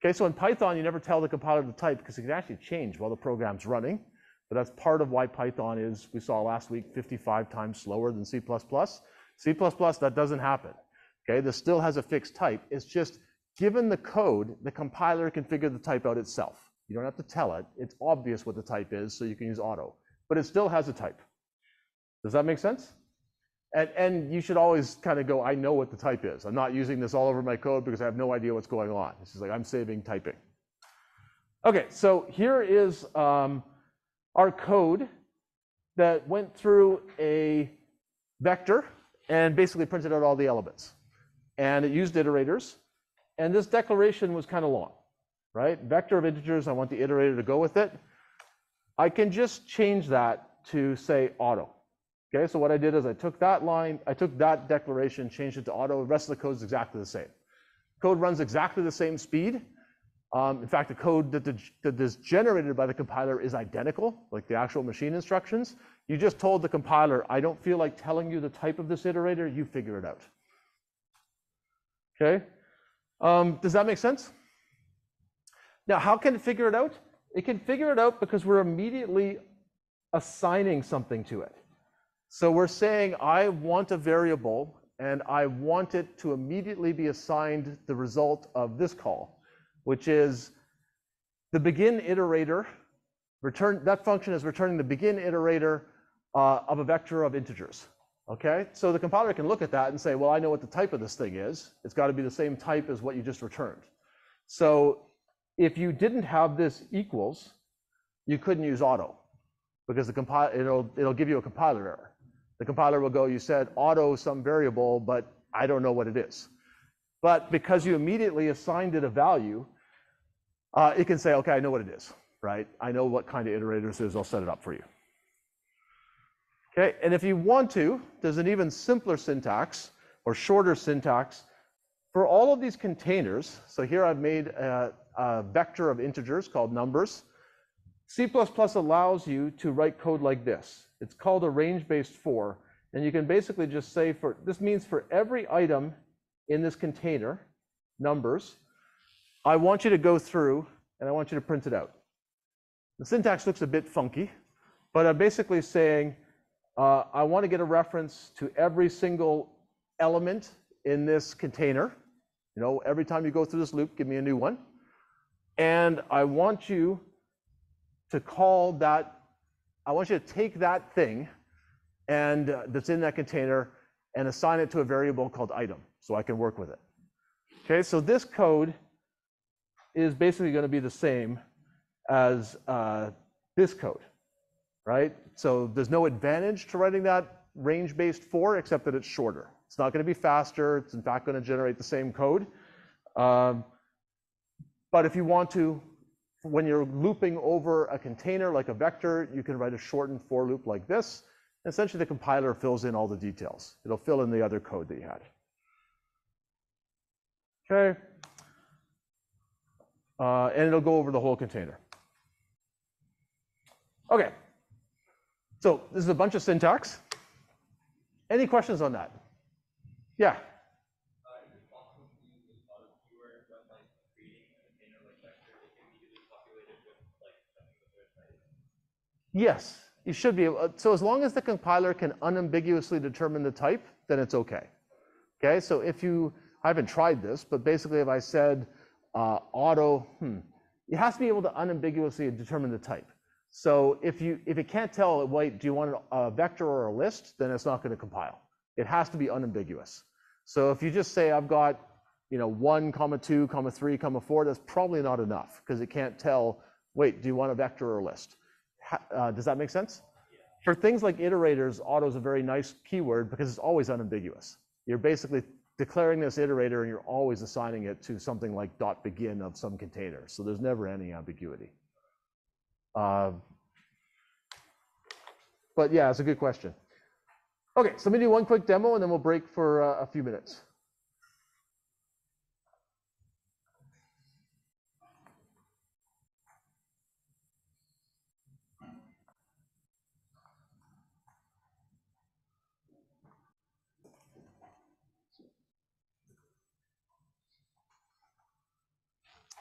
Okay, so in Python, you never tell the compiler the type because it can actually change while the program's running. But that's part of why Python is, we saw last week, 55 times slower than C++. C++, that doesn't happen. Okay, this still has a fixed type. It's just, given the code, the compiler can figure the type out itself. You don't have to tell it. It's obvious what the type is, so you can use auto. But it still has a type. Does that make sense? And you should always kind of go, I know what the type is. I'm not using this all over my code because I have no idea what's going on. This is like, I'm saving typing. Okay, so here is our code that went through a vector and basically printed out all the elements. And it used iterators. And this declaration was kind of long, right? Vector of integers, I want the iterator to go with it. I can just change that to say auto. Okay, so what I did is I took that line, I took that declaration, changed it to auto. The rest of the code is exactly the same. Code runs exactly the same speed. In fact, the code that is generated by the compiler is identical, like the actual machine instructions. You just told the compiler, I don't feel like telling you the type of this iterator, you figure it out. Okay, does that make sense? Now, how can it figure it out? It can figure it out because we're immediately assigning something to it. So we're saying, I want a variable, and I want it to immediately be assigned the result of this call, which is the begin iterator. That function is returning the begin iterator of a vector of integers. Okay, so the compiler can look at that and say, well, I know what the type of this thing is. It's got to be the same type as what you just returned. So if you didn't have this equals, you couldn't use auto because the it'll give you a compiler error. The compiler will go, you said auto some variable, but I don't know what it is. But because you immediately assigned it a value, it can say, okay, I know what it is, right? I know what kind of iterator this is, I'll set it up for you. Okay, and if you want to, there's an even simpler syntax or shorter syntax for all of these containers. So here I've made a vector of integers called numbers. C++ allows you to write code like this. It's called a range-based for, and you can basically just say this means for every item in this container, numbers, I want you to go through and I want you to print it out. The syntax looks a bit funky, but I'm basically saying I want to get a reference to every single element in this container. Every time you go through this loop, give me a new one. And I want you to call that, I want you to take that thing and that's in that container and assign it to a variable called item so I can work with it. Okay, so this code is basically going to be the same as this code, right? So there's no advantage to writing that range-based for, except that it's shorter. It's not going to be faster. It's in fact going to generate the same code. But if you want to, when you're looping over a container like a vector, you can write a shortened for loop like this. Essentially, the compiler fills in all the details. It'll fill in the other code that you had. Okay. And it'll go over the whole container. Okay. So this is a bunch of syntax. Any questions on that? Yeah. Is it possible to use a lot of keywords when like creating a container like vector? It can be easily populated with like something the third side. Yes, you should be able. So as long as the compiler can unambiguously determine the type, then it's okay. Okay, so if you, I haven't tried this, but basically if I said auto, it has to be able to unambiguously determine the type. So if it can't tell, wait, do you want a vector or a list, then it's not going to compile. It has to be unambiguous. So if you just say I've got 1, 2, 3, 4, that's probably not enough because it can't tell, wait, do you want a vector or a list? Does that make sense? Yeah. For things like iterators, auto is a very nice keyword because it's always unambiguous. You're basically declaring this iterator and you're always assigning it to something like .begin of some container. So there's never any ambiguity. But yeah, it's a good question. Okay, so let me do one quick demo and then we'll break for a few minutes.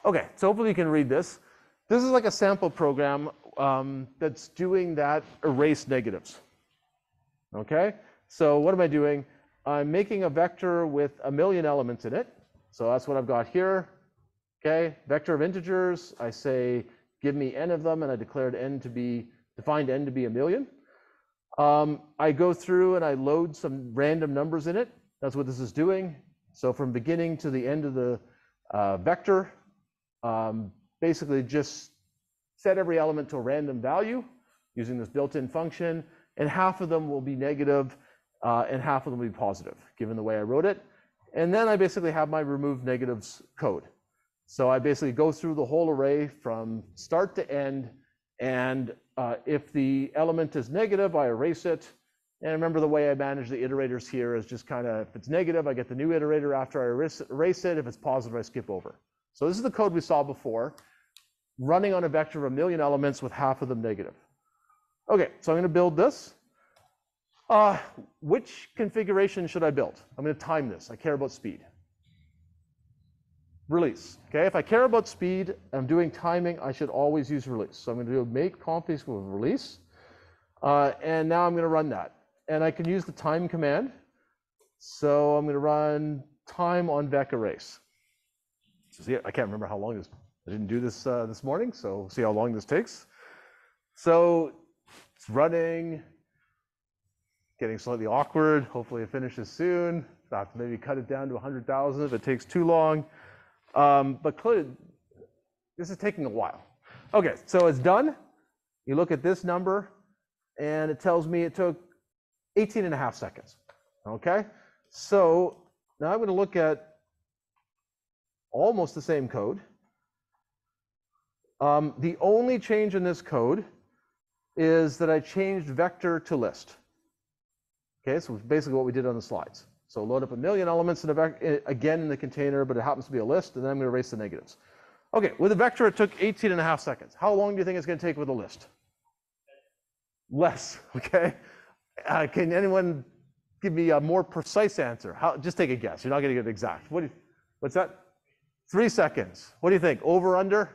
Okay, so hopefully you can read this. This is like a sample program that's doing that erase negatives. Okay, so what am I doing? I'm making a vector with 1,000,000 elements in it. So that's what I've got here. Okay, vector of integers. I say, give me n of them, and I declared defined n to be 1,000,000. I go through and I load some random numbers in it. That's what this is doing. So from beginning to the end of the vector, basically just set every element to a random value using this built-in function, and half of them will be negative and half of them will be positive, given the way I wrote it. And then I basically have my remove negatives code. So I basically go through the whole array from start to end, and if the element is negative, I erase it. And remember the way I manage the iterators here is just kind of, if it's negative, I get the new iterator after I erase it. If it's positive, I skip over. So this is the code we saw before, running on a vector of 1,000,000 elements with half of them negative. Okay, so I'm going to build this. Which configuration should I build? I'm going to time this. I care about speed. Release. Okay, if I care about speed, I'm doing timing, I should always use release. So I'm going to do make config with release. And now I'm going to run that. And I can use the time command. So I'm going to run time on vec erase. So see, I can't remember how long this, I didn't do this this morning, so see how long this takes. So it's running, getting slightly awkward. Hopefully it finishes soon. I have to maybe cut it down to 100,000 if it takes too long. But clearly, this is taking a while. Okay, so it's done. You look at this number, and it tells me it took 18.5 seconds. Okay, so now I'm going to look at almost the same code. The only change in this code is that I changed vector to list. Okay, so it's basically what we did on the slides. So load up 1,000,000 elements in again in the container, but it happens to be a list, and then I'm going to erase the negatives. Okay, with a vector, it took 18.5 seconds. How long do you think it's going to take with a list? Less, okay? Can anyone give me a more precise answer? Just take a guess. You're not going to get it exact. What's that? 3 seconds. What do you think? Over, under?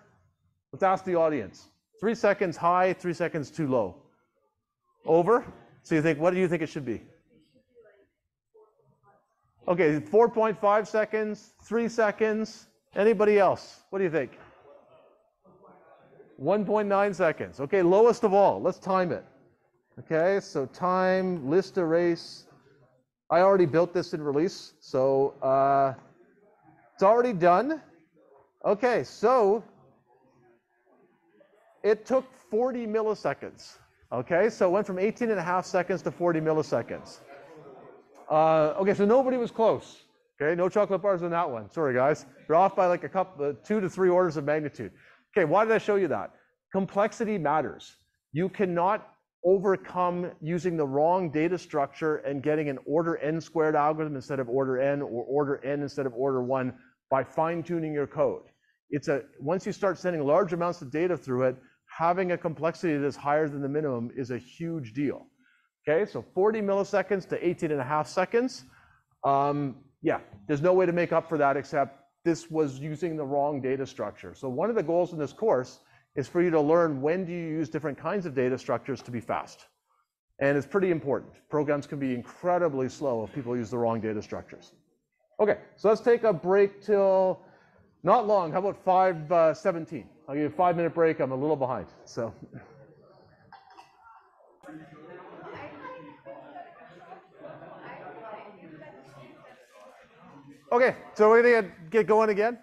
Let's ask the audience. 3 seconds high, 3 seconds too low. Over? So you think, what do you think it should be? Okay, 4.5 seconds, 3 seconds. Anybody else? What do you think? 1.9 seconds. Okay, lowest of all. Let's time it. Okay, so time, list erase. I already built this in release, so It's already done. Okay, so it took 40 milliseconds. Okay, so it went from 18.5 seconds to 40 milliseconds. Okay, so nobody was close. Okay, no chocolate bars on that one. Sorry, guys. They're off by like a couple, 2 to 3 orders of magnitude. Okay, why did I show you that? Complexity matters. You cannot overcome using the wrong data structure and getting an order n squared algorithm instead of order n, or order n instead of order 1 by fine-tuning your code. Once you start sending large amounts of data through it, having a complexity that is higher than the minimum is a huge deal. Okay, so 40 milliseconds to 18.5 seconds. Yeah, there's no way to make up for that except this was using the wrong data structure. So one of the goals in this course is for you to learn when do you use different kinds of data structures to be fast. And it's pretty important. Programs can be incredibly slow if people use the wrong data structures. Okay, so let's take a break till not long. How about 5:17? I'll give you a 5-minute break. I'm a little behind, so. Okay, so we're gonna get going again.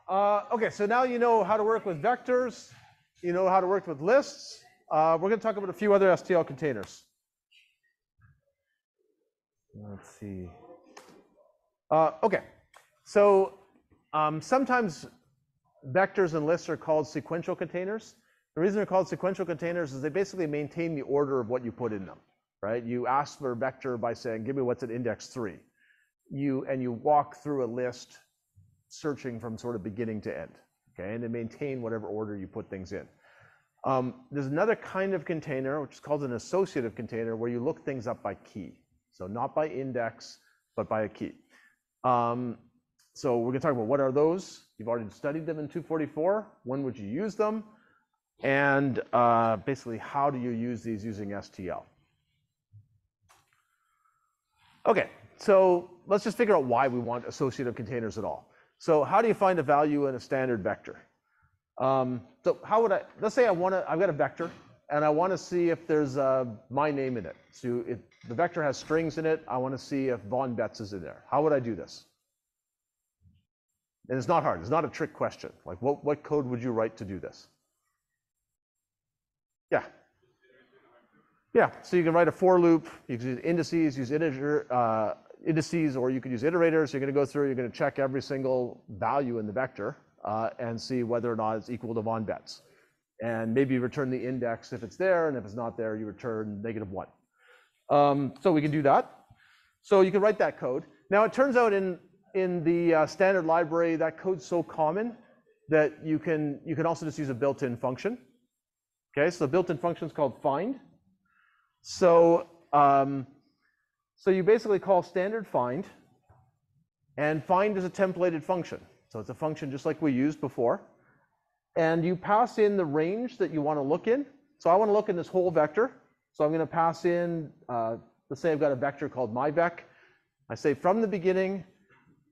Okay, so now you know how to work with vectors. You know how to work with lists. We're gonna talk about a few other STL containers. Let's see. Okay, so sometimes vectors and lists are called sequential containers. The reason they're called sequential containers is they basically maintain the order of what you put in them, right? You ask for a vector by saying, give me what's at index 3. And you walk through a list searching from sort of beginning to end, okay? And they maintain whatever order you put things in. There's another kind of container, which is called an associative container, where you look things up by key. So not by index, but by a key. So we're gonna talk about what are those. You've already studied them in 244. When would you use them? And basically, how do you use these using STL? Okay, so let's just figure out why we want associative containers at all. So how do you find a value in a standard vector? So how would let's say I've got a vector, and I want to see if there's my name in it. So if the vector has strings in it, I want to see if Von Betz is in there. How would I do this? And it's not hard. It's not a trick question. Like, what code would you write to do this? Yeah. Yeah, so you can write a for loop. You can use indices, use indices, or you could use iterators. You're going to go through, you're going to check every single value in the vector and see whether or not it's equal to Von Betz. And maybe you return the index if it's there, and if it's not there, you return -1. So we can do that. So you can write that code. Now it turns out in the standard library, that code's so common that you can also just use a built-in function. Okay, so the built-in function is called find. So you basically call standard find, and find is a templated function. So it's a function just like we used before. And you pass in the range that you want to look in. So I want to look in this whole vector. So I'm going to pass in, let's say I've got a vector called myvec. I say from the beginning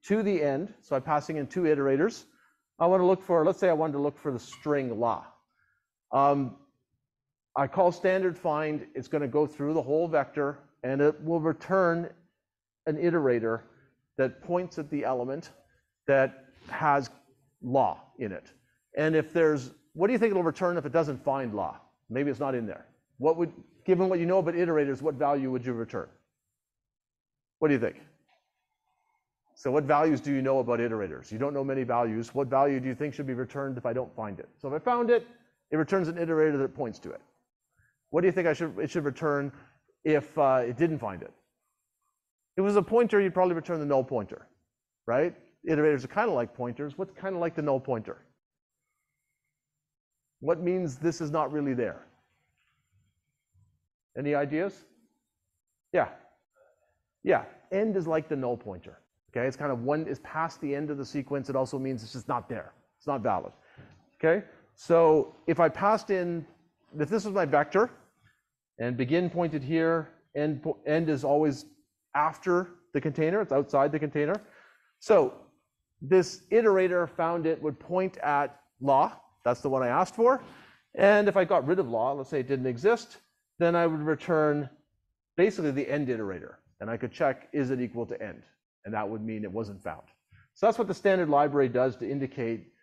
to the end. So I'm passing in 2 iterators. I want to look for, let's say I wanted to look for the string la. I call standard find. It's going to go through the whole vector, and it will return an iterator that points at the element that has la in it. And if there's, what do you think it'll return if it doesn't find la? Maybe it's not in there. Given what you know about iterators, what value would you return? What do you think? So what values do you know about iterators? You don't know many values. What value do you think should be returned if I don't find it? So if I found it, it returns an iterator that points to it. What do you think it should return if it didn't find it? If it was a pointer, you'd probably return the null pointer, right? Iterators are kind of like pointers. What's kind of like the null pointer? What means this is not really there? Any ideas? Yeah. Yeah, end is like the null pointer. Okay, it's kind of one is past the end of the sequence. It also means it's just not there. It's not valid. Okay, so if I passed in, if this was my vector, and begin pointed here, end is always after the container. It's outside the container. So this iterator found it would point at la. That's the one I asked for. And if I got rid of la, let's say it didn't exist, then I would return basically the end iterator. And I could check, is it equal to end? And that would mean it wasn't found. So that's what the standard library does to indicate,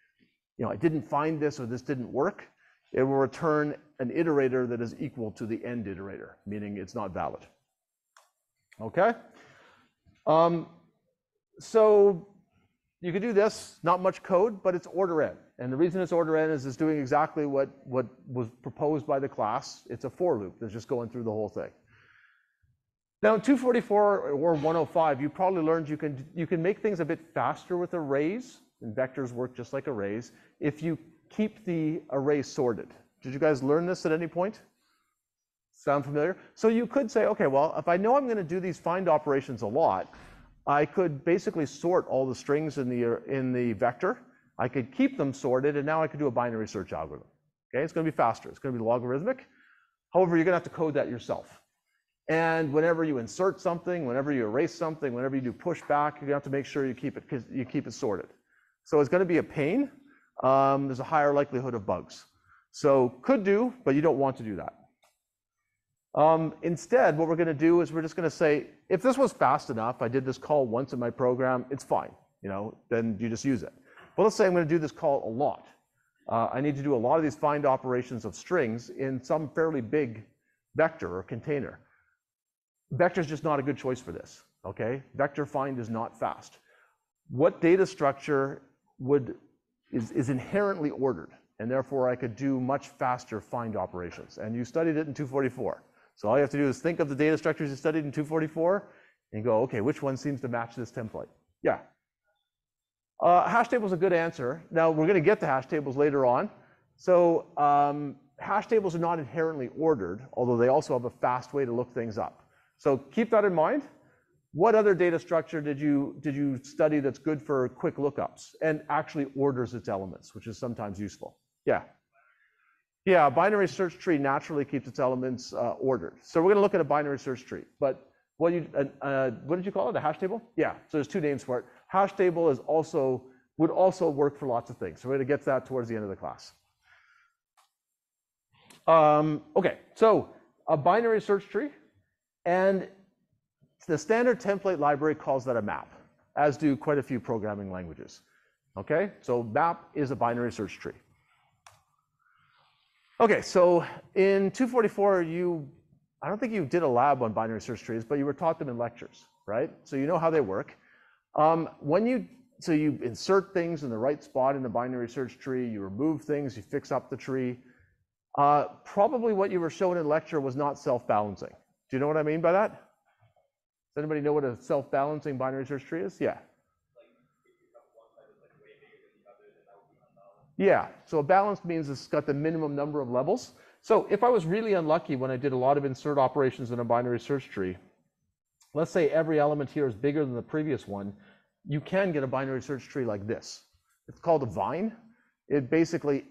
you know, I didn't find this or this didn't work. It will return an iterator that is equal to the end iterator, meaning it's not valid. Okay? So you could do this, not much code, but it's order n. And the reason it's order n is it's doing exactly what was proposed by the class. It's a for loop that's just going through the whole thing. Now in 244 or 105, you probably learned you can make things a bit faster with arrays, and vectors work just like arrays, if you keep the array sorted. Did you guys learn this at any point? Sound familiar? So you could say, okay, well, if I know I'm going to do these find operations a lot, I could basically sort all the strings in the vector. I could keep them sorted, and now I could do a binary search algorithm. Okay, it's going to be faster. It's going to be logarithmic. However, you're going to have to code that yourself. And whenever you insert something, whenever you erase something, whenever you do pushback, you're going to have to make sure you keep it sorted. So it's going to be a pain. There's a higher likelihood of bugs. So could do, but you don't want to do that. Instead, what we're going to do is we're just going to say, if this was fast enough, I did this call once in my program, it's fine. You know, then you just use it. But let's say I'm going to do this call a lot. I need to do a lot of these find operations of strings in some fairly big vector or container. Vector is just not a good choice for this. Okay, vector find is not fast. What data structure is inherently ordered, and therefore I could do much faster find operations. And you studied it in 244. So all you have to do is think of the data structures you studied in 244 and go, okay, which one seems to match this template? Yeah. Hash table is a good answer. Now we're going to get to hash tables later on. So hash tables are not inherently ordered, although they also have a fast way to look things up. So keep that in mind. What other data structure did you study that's good for quick lookups and actually orders its elements, which is sometimes useful? Yeah. Yeah, a binary search tree naturally keeps its elements ordered. So we're going to look at a binary search tree. But what did you call it? A hash table? Yeah. So there's two names for it. Hash table would also work for lots of things. So we're going to get to that towards the end of the class. Okay. So a binary search tree, and the standard template library calls that a map, as do quite a few programming languages. Okay. So map is a binary search tree. Okay, so in 244, I don't think you did a lab on binary search trees, but you were taught them in lectures, right? So you know how they work. So you insert things in the right spot in the binary search tree, you remove things, you fix up the tree. Probably what you were shown in lecture was not self-balancing. Do you know what I mean by that? Does anybody know what a self-balancing binary search tree is? Yeah. Yeah, so a balanced means it's got the minimum number of levels. So if I was really unlucky when I did a lot of insert operations in a binary search tree, let's say every element here is bigger than the previous one, you can get a binary search tree like this. It's called a vine. It basically,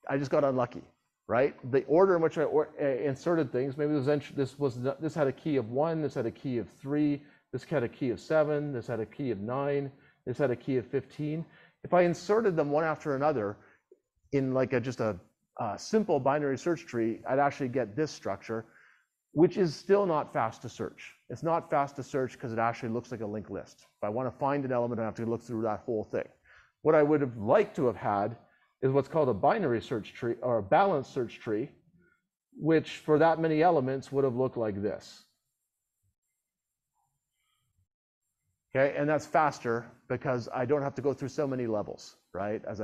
I just got unlucky, right? The order in which I inserted things, maybe this had a key of 1, this had a key of 3, this had a key of 7, this had a key of 9, this had a key of 15. If I inserted them one after another in like just a simple binary search tree, I'd actually get this structure, which is still not fast to search. It's not fast to search because it actually looks like a linked list. If I want to find an element, I have to look through that whole thing. What I would have liked to have had is what's called a binary search tree or a balanced search tree, which for that many elements would have looked like this. Okay, and that's faster because I don't have to go through so many levels, right? As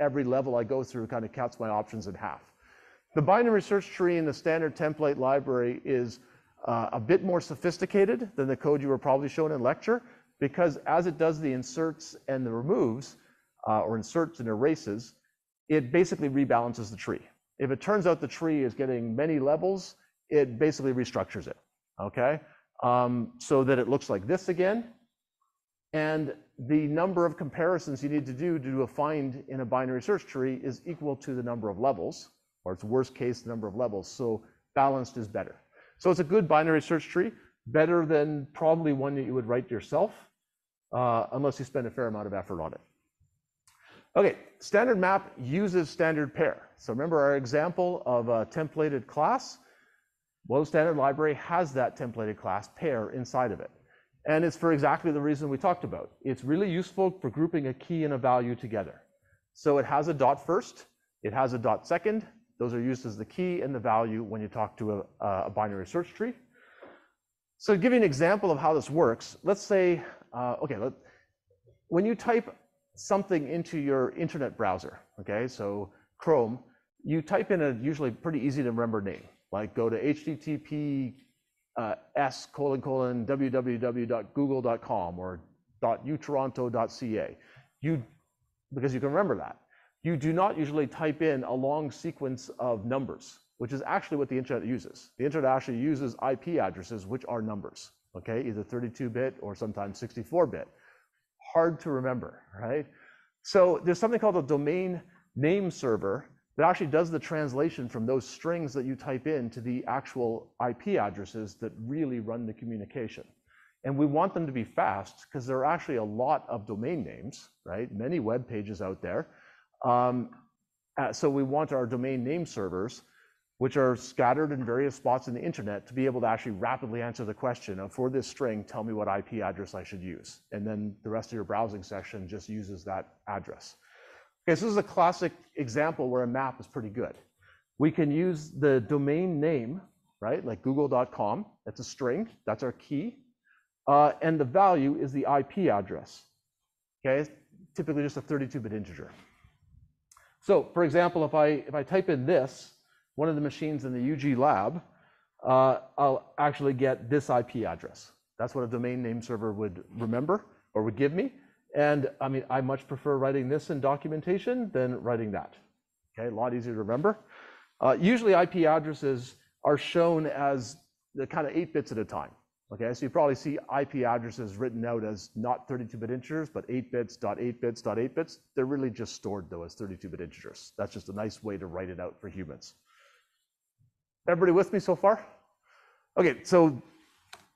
every level I go through kind of counts my options in half. The binary search tree in the standard template library is a bit more sophisticated than the code you were probably shown in lecture, because as it does the inserts and the removes, or inserts and erases, it basically rebalances the tree. If it turns out the tree is getting many levels, it basically restructures it, okay? So that it looks like this again. And the number of comparisons you need to do a find in a binary search tree is equal to the number of levels, or its worst case, the number of levels. So balanced is better. So it's a good binary search tree, better than probably one that you would write yourself, unless you spend a fair amount of effort on it. Okay, standard map uses standard pair. So remember our example of a templated class? Well, the standard library has that templated class pair inside of it. And it's for exactly the reason we talked about. It's really useful for grouping a key and a value together. So it has a dot first, it has a dot second. Those are used as the key and the value when you talk to a binary search tree. So to give you an example of how this works, let's say, when you type something into your internet browser, okay, so Chrome, you type in a usually pretty easy to remember name, like go to https://www.google.com or .utoronto.ca, because you can remember that. You do not usually type in a long sequence of numbers, which is actually what the internet uses. The internet actually uses IP addresses, which are numbers, okay, either 32-bit or sometimes 64-bit. Hard to remember, right? So there's something called a domain name server that actually does the translation from those strings that you type in to the actual IP addresses that really run the communication. And we want them to be fast because there are actually a lot of domain names, right? Many web pages out there. So we want our domain name servers, which are scattered in various spots in the internet, to be able to actually rapidly answer the question of, for this string, tell me what IP address I should use. And then the rest of your browsing section just uses that address. Okay, so this is a classic example where a map is pretty good. We can use the domain name, right, like google.com, that's a string, that's our key, and the value is the IP address, okay, it's typically just a 32-bit integer. So, for example, if I type in this, one of the machines in the UG lab, I'll actually get this IP address. That's what a domain name server would remember or would give me. And I mean, I much prefer writing this in documentation than writing that. Okay, a lot easier to remember. Usually IP addresses are shown as the kind of 8 bits at a time. Okay, so you probably see IP addresses written out as not 32-bit integers, but 8 bits, dot 8 bits, dot 8 bits. They're really just stored though as 32-bit integers. That's just a nice way to write it out for humans. Everybody with me so far? Okay, so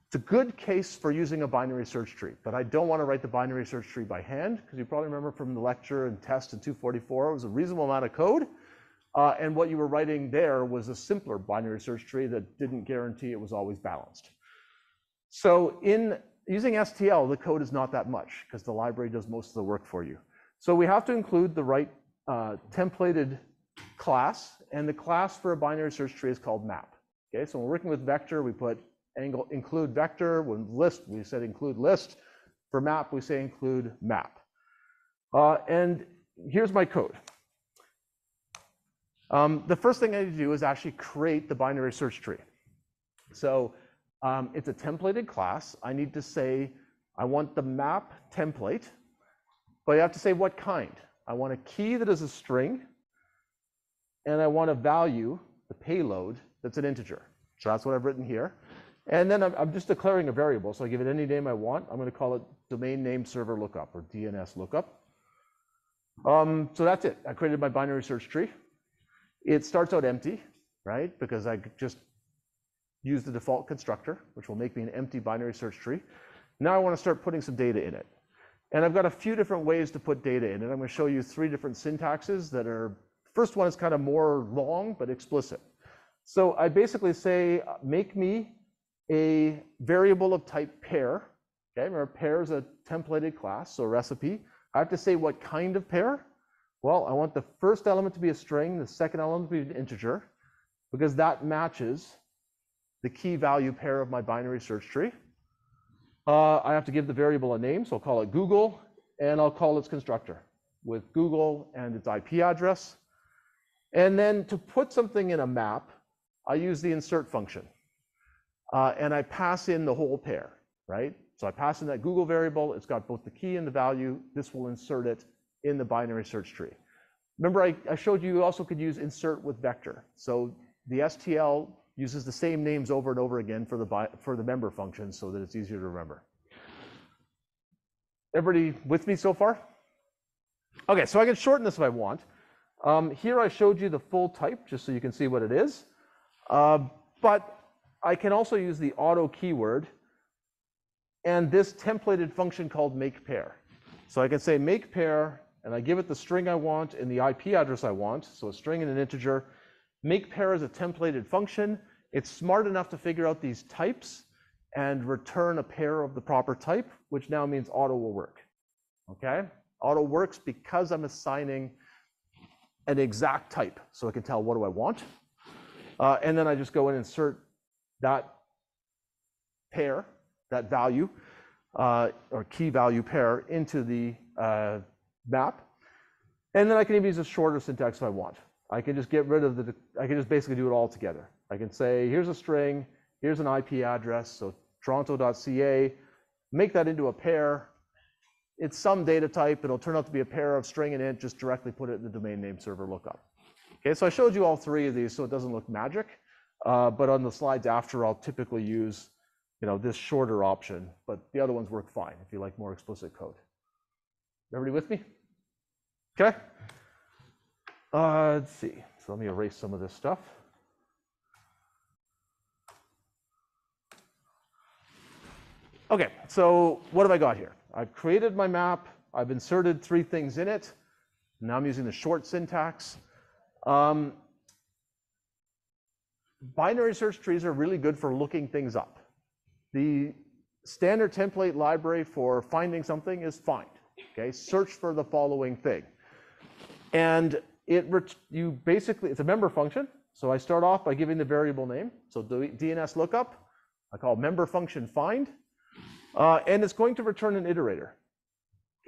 it's a good case for using a binary search tree, but I don't want to write the binary search tree by hand, because you probably remember from the lecture and test in 244, it was a reasonable amount of code. And what you were writing there was a simpler binary search tree that didn't guarantee it was always balanced. So in using STL, the code is not that much, because the library does most of the work for you. So we have to include the right templated class, and the class for a binary search tree is called map. Okay, so when we're working with vector, we put include vector. When list, we said include list. For map, we say include map. And here's my code. The first thing I need to do is actually create the binary search tree. So it's a templated class. I need to say I want the map template, but I have to say what kind. I want a key that is a string, and I want a value, the payload, that's an integer. So that's what I've written here. And then I'm just declaring a variable, so I give it any name I want. I'm going to call it domain name server lookup, or DNS lookup. So that's it. I created my binary search tree. It starts out empty, right? Because I just use the default constructor, which will make me an empty binary search tree. Now I want to start putting some data in it. And I've got a few different ways to put data in it. I'm going to show you 3 different syntaxes that are, first one is kind of more long, but explicit. So I basically say, make me a variable of type pair. Okay, remember pair is a templated class, so recipe. I have to say what kind of pair. Well, I want the first element to be a string, the second element to be an integer, because that matches the key value pair of my binary search tree. I have to give the variable a name, so I'll call it Google, and I'll call its constructor with Google and its IP address. And then to put something in a map, I use the insert function. And I pass in the whole pair, right? So I pass in that Google variable, it's got both the key and the value. This will insert it in the binary search tree. Remember, I showed you also could use insert with vector. So the STL uses the same names over and over again for the member function so that it's easier to remember. Everybody with me so far? Okay, so I can shorten this if I want. Here I showed you the full type just so you can see what it is. But I can also use the auto keyword and this templated function called makePair. So I can say makePair, and I give it the string I want and the IP address I want, so a string and an integer. MakePair is a templated function. It's smart enough to figure out these types, and return a pair of the proper type, which now means auto will work. Okay? Auto works because I'm assigning an exact type, so I can tell what do I want. And then I just go and insert that pair, that value, or key value pair into the map. And then I can even use a shorter syntax if I want. I can just get rid of I can just basically do it all together. I can say, here's a string, here's an IP address, so toronto.ca, make that into a pair. It's some data type, it'll turn out to be a pair of string and int, just directly put it in the domain name server lookup. Okay, so I showed you all three of these so it doesn't look magic, but on the slides after I'll typically use this shorter option, but the other ones work fine if you like more explicit code. Everybody with me? Okay. Let's see, so let me erase some of this stuff. Okay, so what have I got here? I've created my map, I've inserted three things in it. Now I'm using the short syntax. Binary search trees are really good for looking things up. The standard template library for finding something is find. Okay, search for the following thing. And it's a member function. So I start off by giving the variable name. So DNS lookup, I call member function find. And it's going to return an iterator.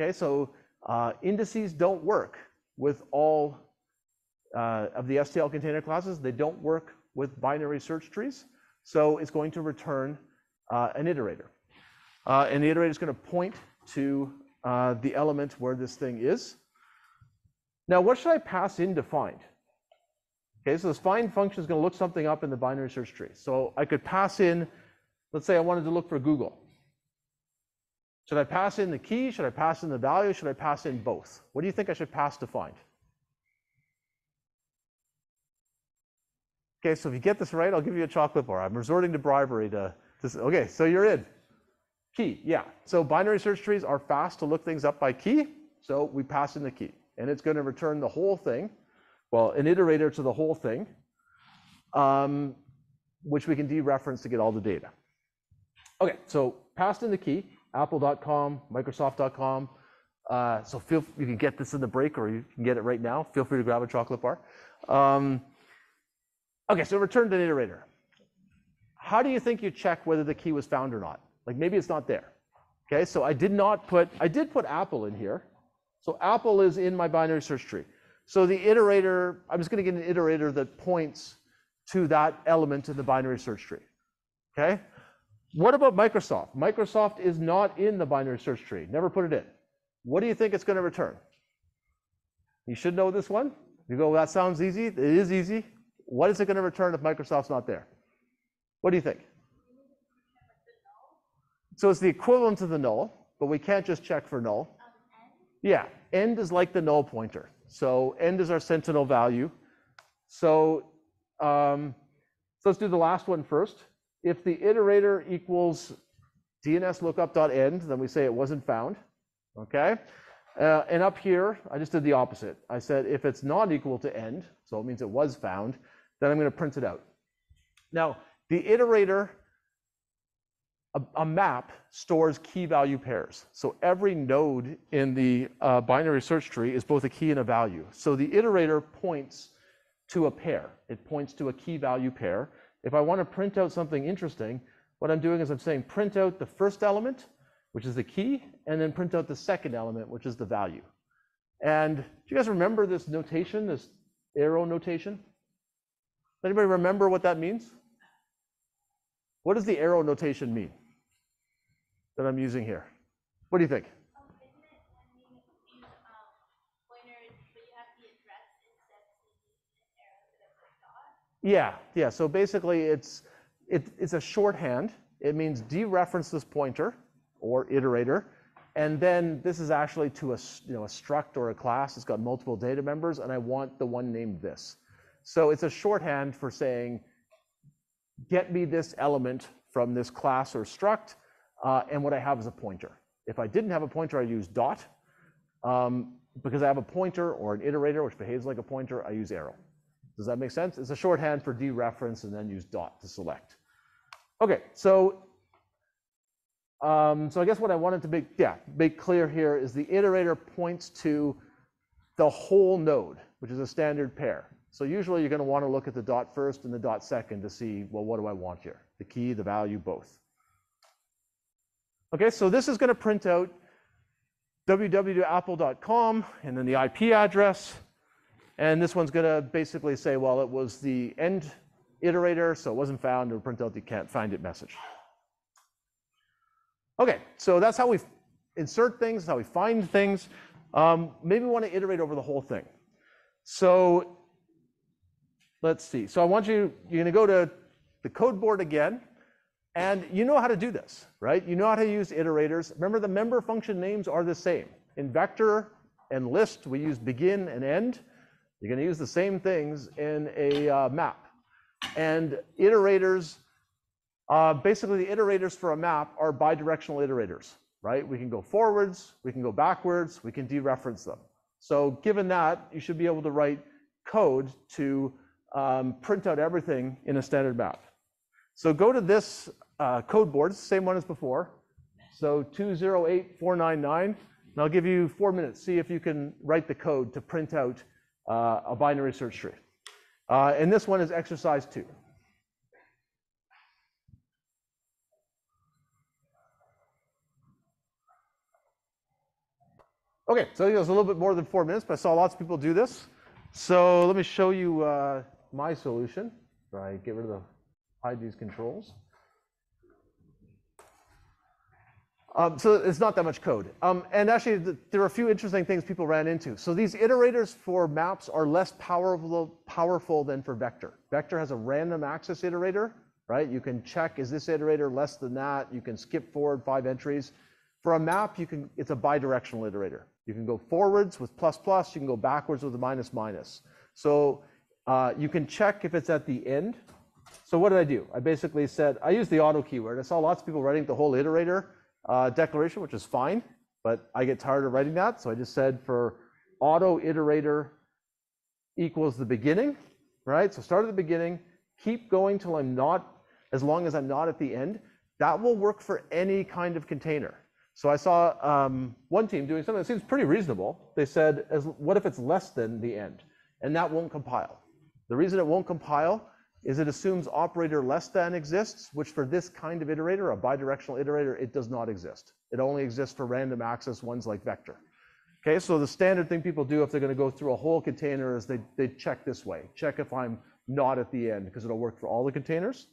Okay, so indices don't work with all of the STL container classes. They don't work with binary search trees. So it's going to return an iterator. And the iterator is going to point to the element where this thing is. Now, what should I pass in to find? Okay, so this find function is going to look something up in the binary search tree. So I could pass in, let's say I wanted to look for Google. Should I pass in the key? Should I pass in the value? Should I pass in both? What do you think I should pass to find? Okay, so if you get this right, I'll give you a chocolate bar. I'm resorting to bribery to okay, so you're in. Key, yeah. So binary search trees are fast to look things up by key, so we pass in the key. And it's going to return the whole thing, well, an iterator to the whole thing, which we can dereference to get all the data. Okay, so passed in the key, apple.com, microsoft.com. So you can get this in the break or you can get it right now. Feel free to grab a chocolate bar. Okay, so returned an iterator. How do you think you check whether the key was found or not? Like maybe it's not there. Okay, so I did put Apple in here. So Apple is in my binary search tree. So the iterator, I'm just going to get an iterator that points to that element in the binary search tree. Okay? What about Microsoft? Microsoft is not in the binary search tree. Never put it in. What do you think it's going to return? You should know this one. You go, well, that sounds easy. It is easy. What is it going to return if Microsoft's not there? What do you think? So it's the equivalent to the null, but we can't just check for null. Yeah, end is like the null pointer. So end is our sentinel value. So let's do the last one first. If the iterator equals DNS lookup.end, then we say it wasn't found. Okay? And up here, I just did the opposite. I said if it's not equal to end, so it means it was found, then I'm going to print it out. Now, the iterator, a map stores key value pairs. So every node in the binary search tree is both a key and a value. So the iterator points to a pair. It points to a key value pair. If I want to print out something interesting, what I'm doing is I'm saying print out the first element, which is the key, and then print out the second element, which is the value. And do you guys remember this notation, this arrow notation? Anybody remember what that means? What does the arrow notation mean that I'm using here? What do you think? Isn't it when you use pointers, but you have the address instead of the arrow instead of the dot? Yeah. So basically, it's a shorthand. It means dereference this pointer or iterator, and then this is actually to a struct or a class. It's got multiple data members, and I want the one named this. So it's a shorthand for saying, get me this element from this class or struct, and what I have is a pointer. If I didn't have a pointer, I use dot. Because I have a pointer or an iterator which behaves like a pointer, I use arrow. Does that make sense? It's a shorthand for dereference and then use dot to select. Okay, so So I guess what I wanted to make clear here is the iterator points to the whole node, which is a standard pair. So usually you're going to want to look at the dot first and the dot second to see, well, what do I want here? The key, the value, both. Okay, so this is going to print out www.apple.com and then the IP address. And this one's going to basically say, well, it was the end iterator, so it wasn't found. It'll print out the can't find it message. Okay, so that's how we insert things, how we find things. Maybe we want to iterate over the whole thing. So let's see. So I want you're going to go to the code board again, and you know how to do this, right? You know how to use iterators. Remember, the member function names are the same. In vector and list, we use begin and end. You're going to use the same things in a map. And iterators, basically the iterators for a map are bidirectional iterators, right? We can go forwards, we can go backwards, we can dereference them. So given that, you should be able to write code to print out everything in a standard map. So go to this code board, same one as before. So 208499, and I'll give you 4 minutes. See if you can write the code to print out a binary search tree. And this one is exercise 2. Okay, so I think it was a little bit more than 4 minutes, but I saw lots of people do this. So let me show you my solution. Right, get rid of hide these controls. So it's not that much code. And actually, there are a few interesting things people ran into. So these iterators for maps are less powerful than for vector. Vector has a random access iterator, right? You can check, is this iterator less than that? You can skip forward 5 entries. For a map, it's a bidirectional iterator. You can go forwards with ++, you can go backwards with a ---. So you can check if it's at the end. So what did I do? I basically said, I used the auto keyword. I saw lots of people writing the whole iterator declaration, which is fine, but I get tired of writing that. So I just said for auto iterator equals the beginning, right? So start at the beginning, keep going till as long as I'm not at the end. That will work for any kind of container. So I saw one team doing something that seems pretty reasonable. They said, what if it's less than the end? And that won't compile. The reason it won't compile is it assumes operator less than exists, which for this kind of iterator, a bidirectional iterator, it does not exist. It only exists for random access ones like vector. Okay, so the standard thing people do if they're going to go through a whole container is they check this way. Check if I'm not at the end, because it'll work for all the containers.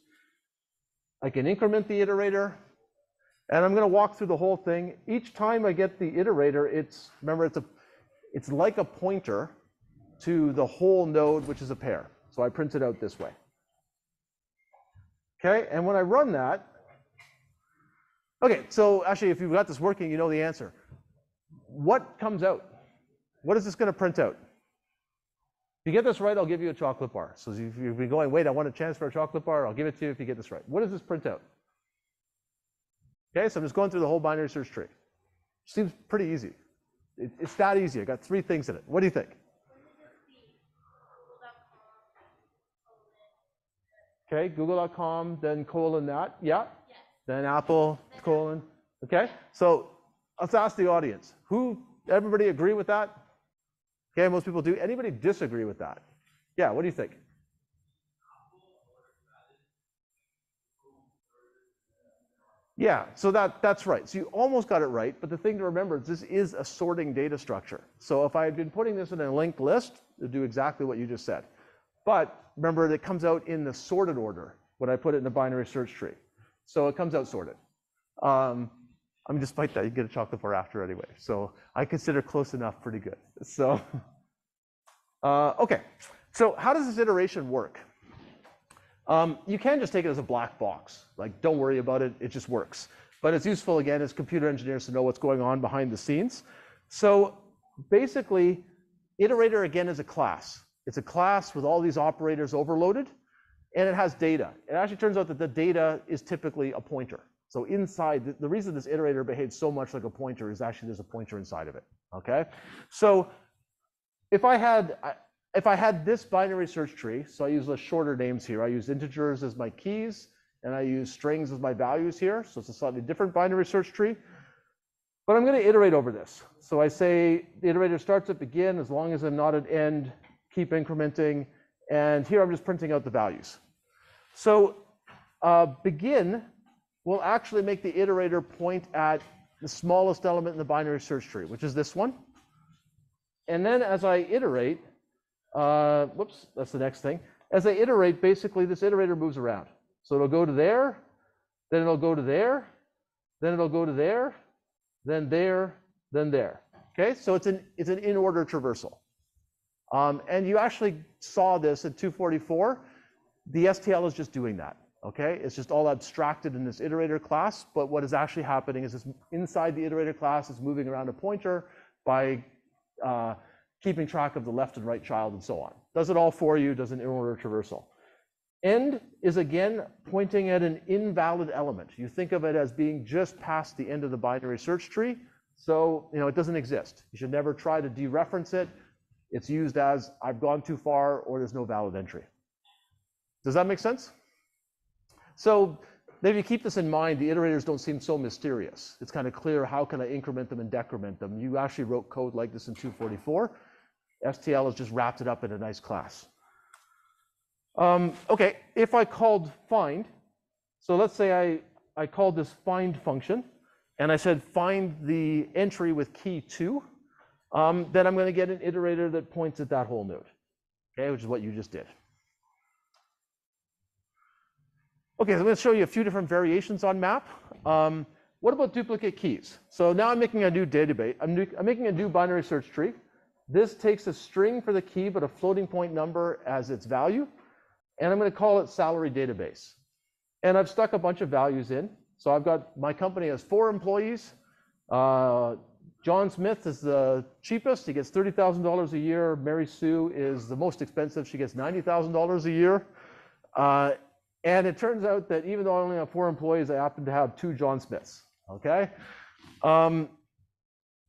I can increment the iterator, and I'm going to walk through the whole thing. Each time I get the iterator, remember, it's like a pointer to the whole node, which is a pair. So I print it out this way. Okay, and when I run that, okay, so actually, if you've got this working, you know the answer. What comes out? What is this going to print out? If you get this right, I'll give you a chocolate bar. So if you've been going, wait, I want a chance for a chocolate bar, I'll give it to you if you get this right. What does this print out? Okay, so I'm just going through the whole binary search tree. Seems pretty easy. It's that easy. I got 3 things in it. What do you think? Okay, google.com, then colon that, yeah? Yes. Then Apple, colon, okay? So let's ask the audience. Everybody agree with that? Okay, most people do. Anybody disagree with that? Yeah, what do you think? Yeah, so that's right. So you almost got it right, but the thing to remember is this is a sorting data structure. So if I had been putting this in a linked list, it would do exactly what you just said. But remember, it comes out in the sorted order when I put it in a binary search tree. So it comes out sorted. Despite that, you get a chocolate bar after anyway. So I consider close enough pretty good. So, okay. So how does this iteration work? You can just take it as a black box. Like, don't worry about it. It just works. But it's useful, again, as computer engineers to know what's going on behind the scenes. So basically, iterator, again, is a class. It's a class with all these operators overloaded, and it has data. It actually turns out that the data is typically a pointer. So inside, the reason this iterator behaves so much like a pointer is actually there's a pointer inside of it, okay? So if I had this binary search tree, so I use the shorter names here. I use integers as my keys, and I use strings as my values here, so it's a slightly different binary search tree. But I'm going to iterate over this. So I say the iterator starts at begin, as long as I'm not at end, keep incrementing, and here I'm just printing out the values. So begin will actually make the iterator point at the smallest element in the binary search tree, which is this one. And then as I iterate, whoops, that's the next thing. As I iterate, basically this iterator moves around. So it'll go to there, then it'll go to there, then it'll go to there, then there, then there. Okay, so it's an in-order traversal. And you actually saw this at 244. The STL is just doing that. Okay, it's just all abstracted in this iterator class, but what is actually happening is inside the iterator class is moving around a pointer by keeping track of the left and right child and so on. Does it all for you, does an in-order traversal. End is again pointing at an invalid element. You think of it as being just past the end of the binary search tree, so it doesn't exist. You should never try to dereference it. It's used as I've gone too far or there's no valid entry. Does that make sense? So maybe keep this in mind, the iterators don't seem so mysterious. It's kind of clear how can I increment them and decrement them. You actually wrote code like this in 244. STL has just wrapped it up in a nice class. Okay, if I called find, so let's say I called this find function, and I said find the entry with key 2, then I'm going to get an iterator that points at that whole node, okay, which is what you just did. Okay, so I'm going to show you a few different variations on map. What about duplicate keys? So now I'm making a new database. I'm making a new binary search tree. This takes a string for the key, but a floating point number as its value. And I'm going to call it salary database. And I've stuck a bunch of values in. So I've got my company has 4 employees. John Smith is the cheapest. He gets $30,000 a year. Mary Sue is the most expensive. She gets $90,000 a year. And it turns out that even though I only have 4 employees, I happen to have 2 John Smiths, okay? I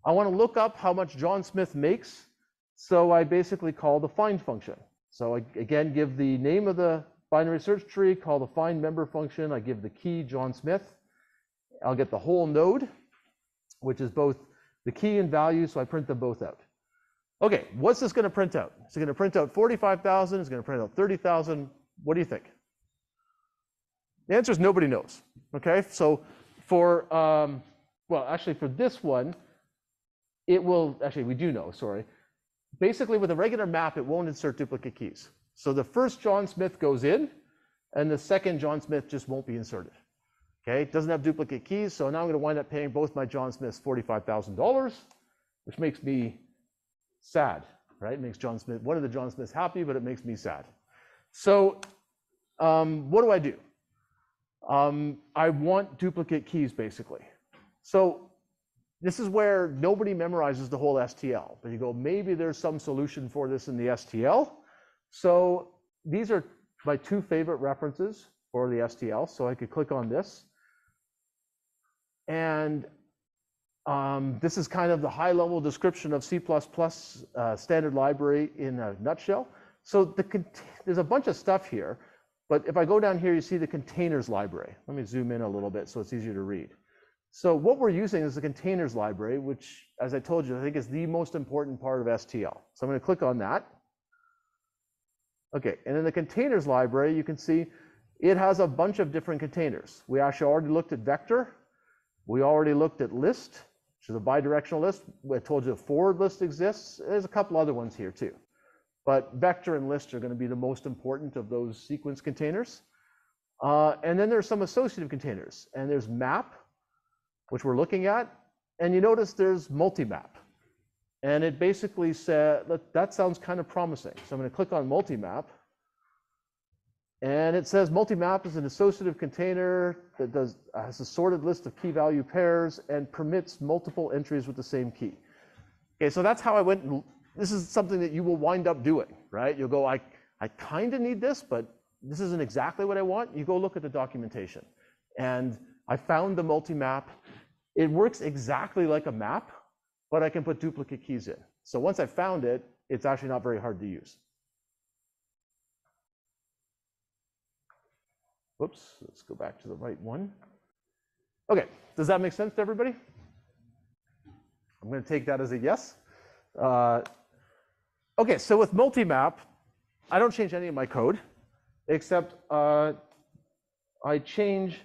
want to look up how much John Smith makes, so I basically call the find function. So I, again, give the name of the binary search tree, call the find member function, I give the key John Smith. I'll get the whole node, which is both the key and value, so I print them both out. Okay, what's this going to print out? Is it going to print out 45,000? Is it going to print out 30,000? What do you think? The answer is nobody knows, okay? So for, well, actually for this one, it will, actually we do know, sorry. Basically with a regular map, it won't insert duplicate keys. So the first John Smith goes in, and the second John Smith just won't be inserted, okay? It doesn't have duplicate keys, so now I'm gonna wind up paying both my John Smiths $45,000, which makes me sad, right? It makes John Smith, one of the John Smiths happy, but it makes me sad. So what do? I want duplicate keys, basically. So this is where nobody memorizes the whole STL, but you go, maybe there's some solution for this in the STL. So these are my 2 favorite references for the STL. So I could click on this. And this is kind of the high-level description of C++ standard library in a nutshell. So there's a bunch of stuff here. But if I go down here, you see the containers library. Let me zoom in a little bit so it's easier to read. So what we're using is the containers library, which, as I told you, I think is the most important part of STL. So I'm going to click on that. Okay, and in the containers library, you can see it has a bunch of different containers. We actually already looked at vector. We already looked at list, which is a bidirectional list. I told you a forward list exists. There's a couple other ones here too. But vector and list are going to be the most important of those sequence containers. And then there's some associative containers. And there's map, which we're looking at. And you notice there's multi-map. And it basically said, that sounds kind of promising. So I'm going to click on multi-map. And it says multi-map is an associative container that has a sorted list of key value pairs and permits multiple entries with the same key. Okay, so that's how I went and this is something that you will wind up doing, right? You'll go, I kind of need this, but this isn't exactly what I want. You go look at the documentation. And I found the multi-map. It works exactly like a map, but I can put duplicate keys in. So once I found it, it's actually not very hard to use. Whoops, let's go back to the right one. Okay, does that make sense to everybody? I'm going to take that as a yes. Okay, so with multi-map, I don't change any of my code, except I change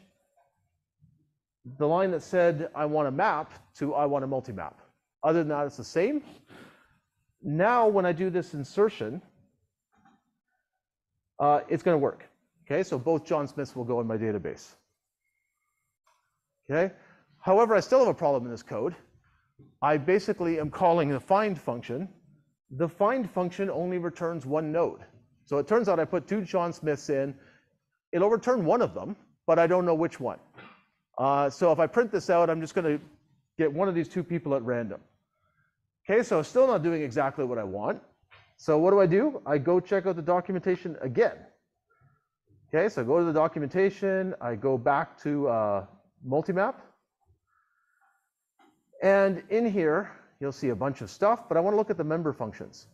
the line that said I want a map to I want a multi-map. Other than that, it's the same. Now, when I do this insertion, it's going to work. Okay, so both John Smiths will go in my database. Okay, however, I still have a problem in this code. I basically am calling the find function. The find function only returns one node. So it turns out I put two John Smiths in. It'll return one of them, but I don't know which one. So if I print this out, I'm just going to get one of these two people at random. Okay, so I'm still not doing exactly what I want. So what do? I go check out the documentation again. Okay, so I go to the documentation. I go back to multi-map. And in here, you'll see a bunch of stuff, but I want to look at the member functions.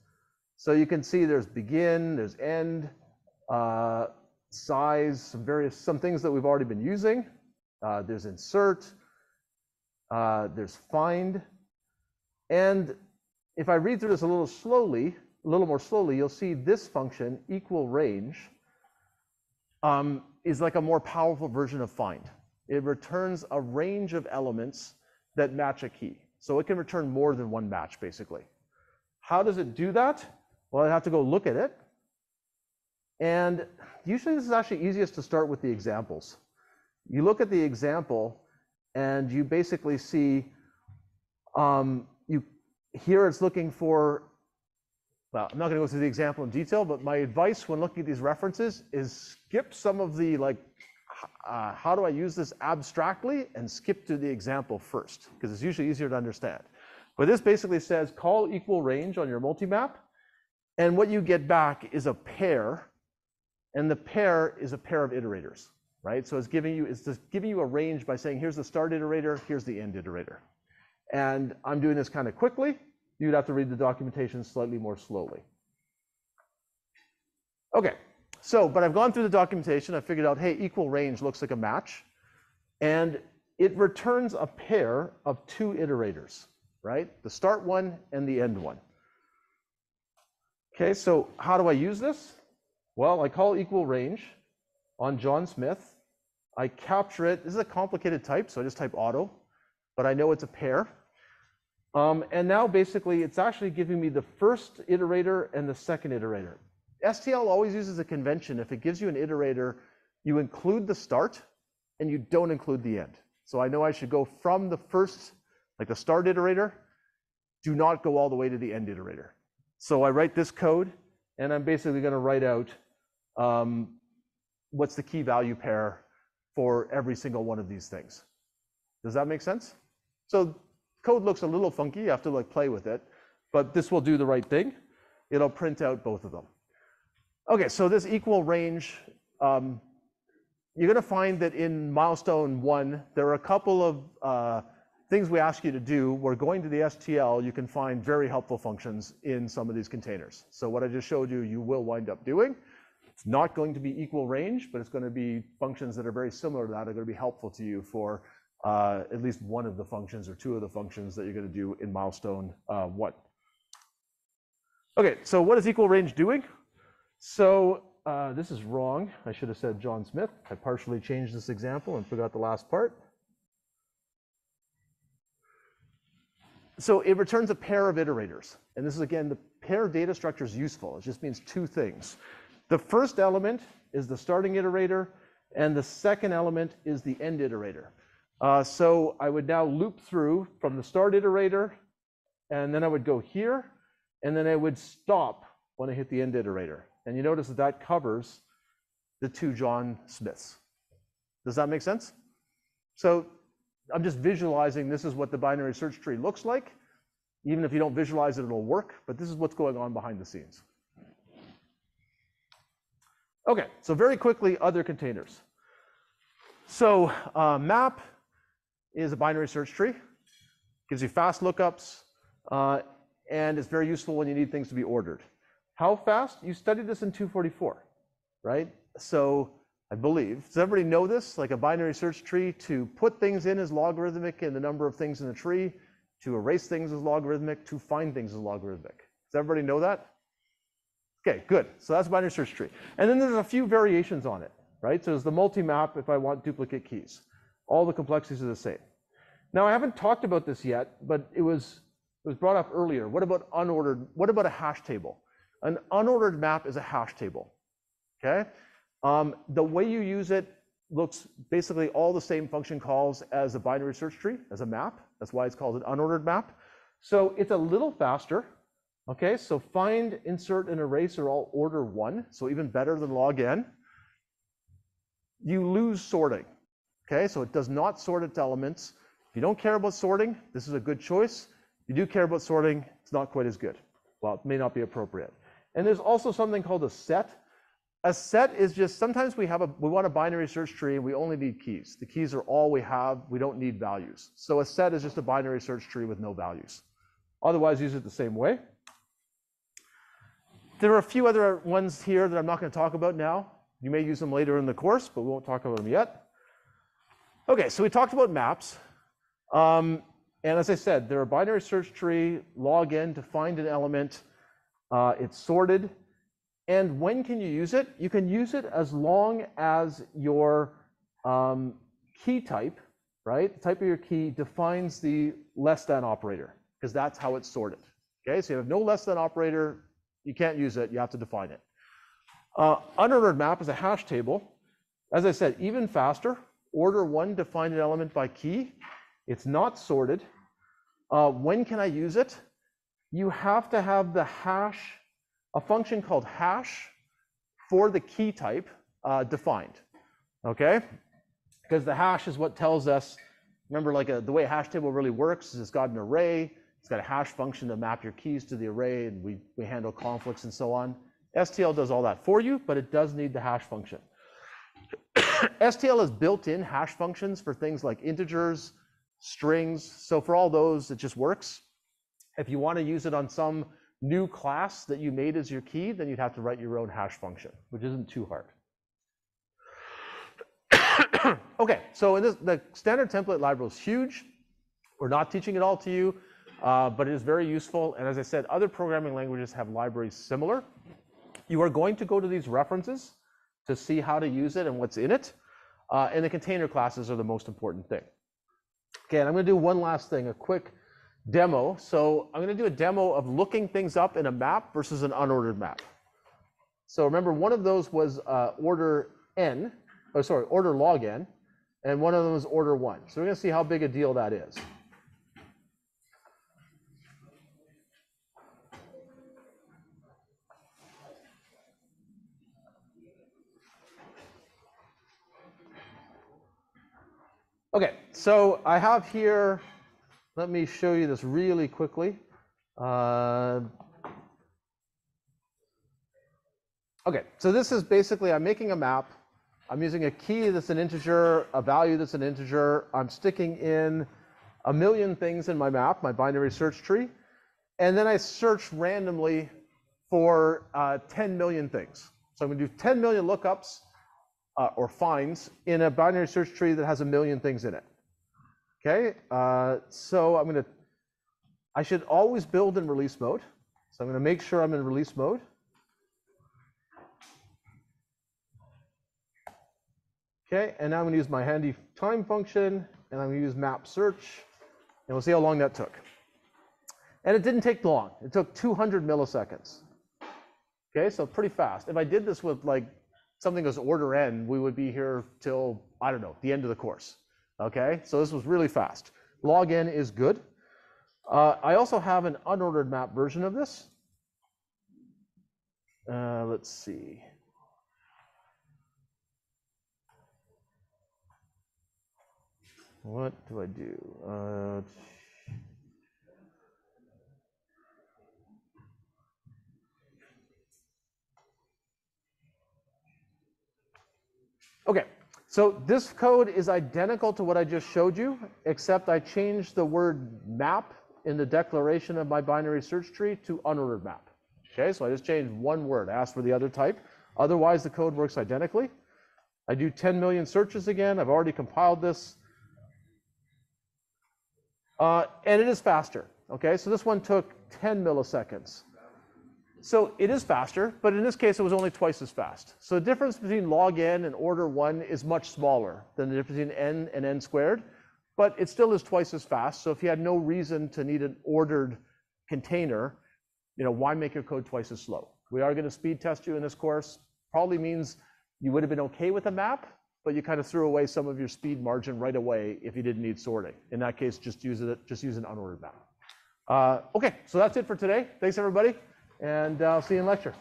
So you can see there's begin, there's end, size, some things that we've already been using. There's insert, there's find. And if I read through this a little more slowly, you'll see this function, equal range, is like a more powerful version of find. It returns a range of elements that match a key. So it can return more than one match, basically. How does it do that? Well, I have to go look at it. And usually this is actually easiest to start with the examples. You look at the example, and you basically see, here it's looking for, well, I'm not going to go through the example in detail, but my advice when looking at these references is skip some of the, like, how do I use this abstractly, and skip to the example first, because it's usually easier to understand. But this basically says call equal range on your multi-map, and what you get back is a pair, and the pair is a pair of iterators, right? So it's just giving you a range by saying here's the start iterator, here's the end iterator. And I'm doing this kind of quickly. You'd have to read the documentation slightly more slowly. Okay, so, but I've gone through the documentation. I figured out, hey, equal range looks like a match. And it returns a pair of two iterators, right? The start one and the end one. Okay, so how do I use this? Well, I call equal range on John Smith. I capture it. This is a complicated type, so I just type auto, but I know it's a pair. And now basically it's actually giving me the first iterator and the second iterator. STL always uses a convention. If it gives you an iterator, you include the start and you don't include the end. So I know I should go from the first, like the start iterator, do not go all the way to the end iterator. So I write this code, and I'm basically going to write out what's the key value pair for every single one of these things. Does that make sense? So code looks a little funky. You have to like play with it, but this will do the right thing. It'll print out both of them. Okay, so this equal range, you're going to find that in milestone 1, there are a couple of things we ask you to do. We're going to the STL. You can find very helpful functions in some of these containers. So what I just showed you, you will wind up doing. It's not going to be equal range, but it's going to be functions that are very similar to that are going to be helpful to you for at least one of the functions or two of the functions that you're going to do in milestone 1. Okay, so what is equal range doing? So this is wrong. I should have said John Smith. I partially changed this example and forgot the last part. So it returns a pair of iterators. And this is, again, the pair data structure is useful. It just means two things. The first element is the starting iterator, and the second element is the end iterator. So I would now loop through from the start iterator, and then I would go here, and then I would stop when I hit the end iterator. And you notice that that covers the two John Smiths. Does that make sense? So I'm just visualizing this is what the binary search tree looks like. Even if you don't visualize it, it'll work, but this is what's going on behind the scenes. Okay, so very quickly, other containers. So map is a binary search tree. Gives you fast lookups, and it's very useful when you need things to be ordered. How fast? You studied this in 244, right? So I believe. Does everybody know this? Like a binary search tree, to put things in is logarithmic and the number of things in the tree, to erase things is logarithmic, to find things is logarithmic. Does everybody know that? Okay, good. So that's a binary search tree. And then there's a few variations on it, right? So there's the multi-map if I want duplicate keys. All the complexities are the same. Now I haven't talked about this yet, but it was brought up earlier. What about unordered? What about a hash table? An unordered map is a hash table, okay? The way you use it looks basically all the same function calls as a binary search tree, as a map. That's why it's called an unordered map. So it's a little faster, okay? So find, insert, and erase are all order 1, so even better than log n. You lose sorting, okay? So it does not sort its elements. If you don't care about sorting, this is a good choice. If you do care about sorting, it's not quite as good. Well, it may not be appropriate. And there's also something called a set. A set is just, sometimes we want a binary search tree and we only need keys. The keys are all we have, we don't need values. So a set is just a binary search tree with no values. Otherwise, use it the same way. There are a few other ones here that I'm not going to talk about now. You may use them later in the course, but we won't talk about them yet. Okay, so we talked about maps. And as I said, they're a binary search tree, log n to find an element. It's sorted. And when can you use it? You can use it as long as your key type, right? The type of your key defines the less than operator, because that's how it's sorted. Okay, so you have no less than operator, you can't use it, you have to define it. Unordered map is a hash table. As I said, even faster, order 1 to find an element by key. It's not sorted. When can I use it? You have to have the hash, a function called hash for the key type defined, okay? Because the hash is what tells us, remember like the way a hash table really works is it's got an array, it's got a hash function to map your keys to the array, and we handle conflicts and so on. STL does all that for you, but it does need the hash function. STL has built-in hash functions for things like integers, strings, so for all those, it just works. If you want to use it on some new class that you made as your key, then you'd have to write your own hash function, which isn't too hard. Okay, so the standard template library is huge. We're not teaching it all to you, but it is very useful. And as I said, other programming languages have libraries similar. You are going to go to these references to see how to use it and what's in it. And the container classes are the most important thing. Okay, and I'm going to do one last thing, a quick demo. So I'm going to do a demo of looking things up in a map versus an unordered map. So remember, one of those was order log n, and one of them was order 1. So we're going to see how big a deal that is. Okay, so I have here, let me show you this really quickly. Okay, so this is basically, I'm making a map. I'm using a key that's an integer, a value that's an integer. I'm sticking in 1 million things in my map, my binary search tree. And then I search randomly for 10 million things. So I'm going to do 10 million lookups or finds in a binary search tree that has 1 million things in it. Okay, so I should always build in release mode. So I'm going to make sure I'm in release mode. Okay, and now I'm going to use my handy time function, and I'm going to use map search, and we'll see how long that took. And it didn't take long. It took 200 milliseconds. Okay, so pretty fast. If I did this with like something as order n, we would be here till, I don't know, the end of the course. Okay, so this was really fast. Log n is good. I also have an unordered map version of this. Let's see. What do I do? Okay, so this code is identical to what I just showed you, except I changed the word map in the declaration of my binary search tree to unordered map. Okay, so I just changed one word. I asked for the other type. Otherwise, the code works identically. I do 10 million searches again. I've already compiled this. And it is faster, okay? So this one took 10 milliseconds. So it is faster, but in this case, it was only twice as fast. So the difference between log n and order 1 is much smaller than the difference between n and n squared, but it still is twice as fast. So if you had no reason to need an ordered container, why make your code twice as slow? We are going to speed test you in this course. Probably means you would have been okay with a map, but you kind of threw away some of your speed margin right away if you didn't need sorting. In that case, just use an unordered map. Okay, so that's it for today. Thanks, everybody. And I'll see you in lecture.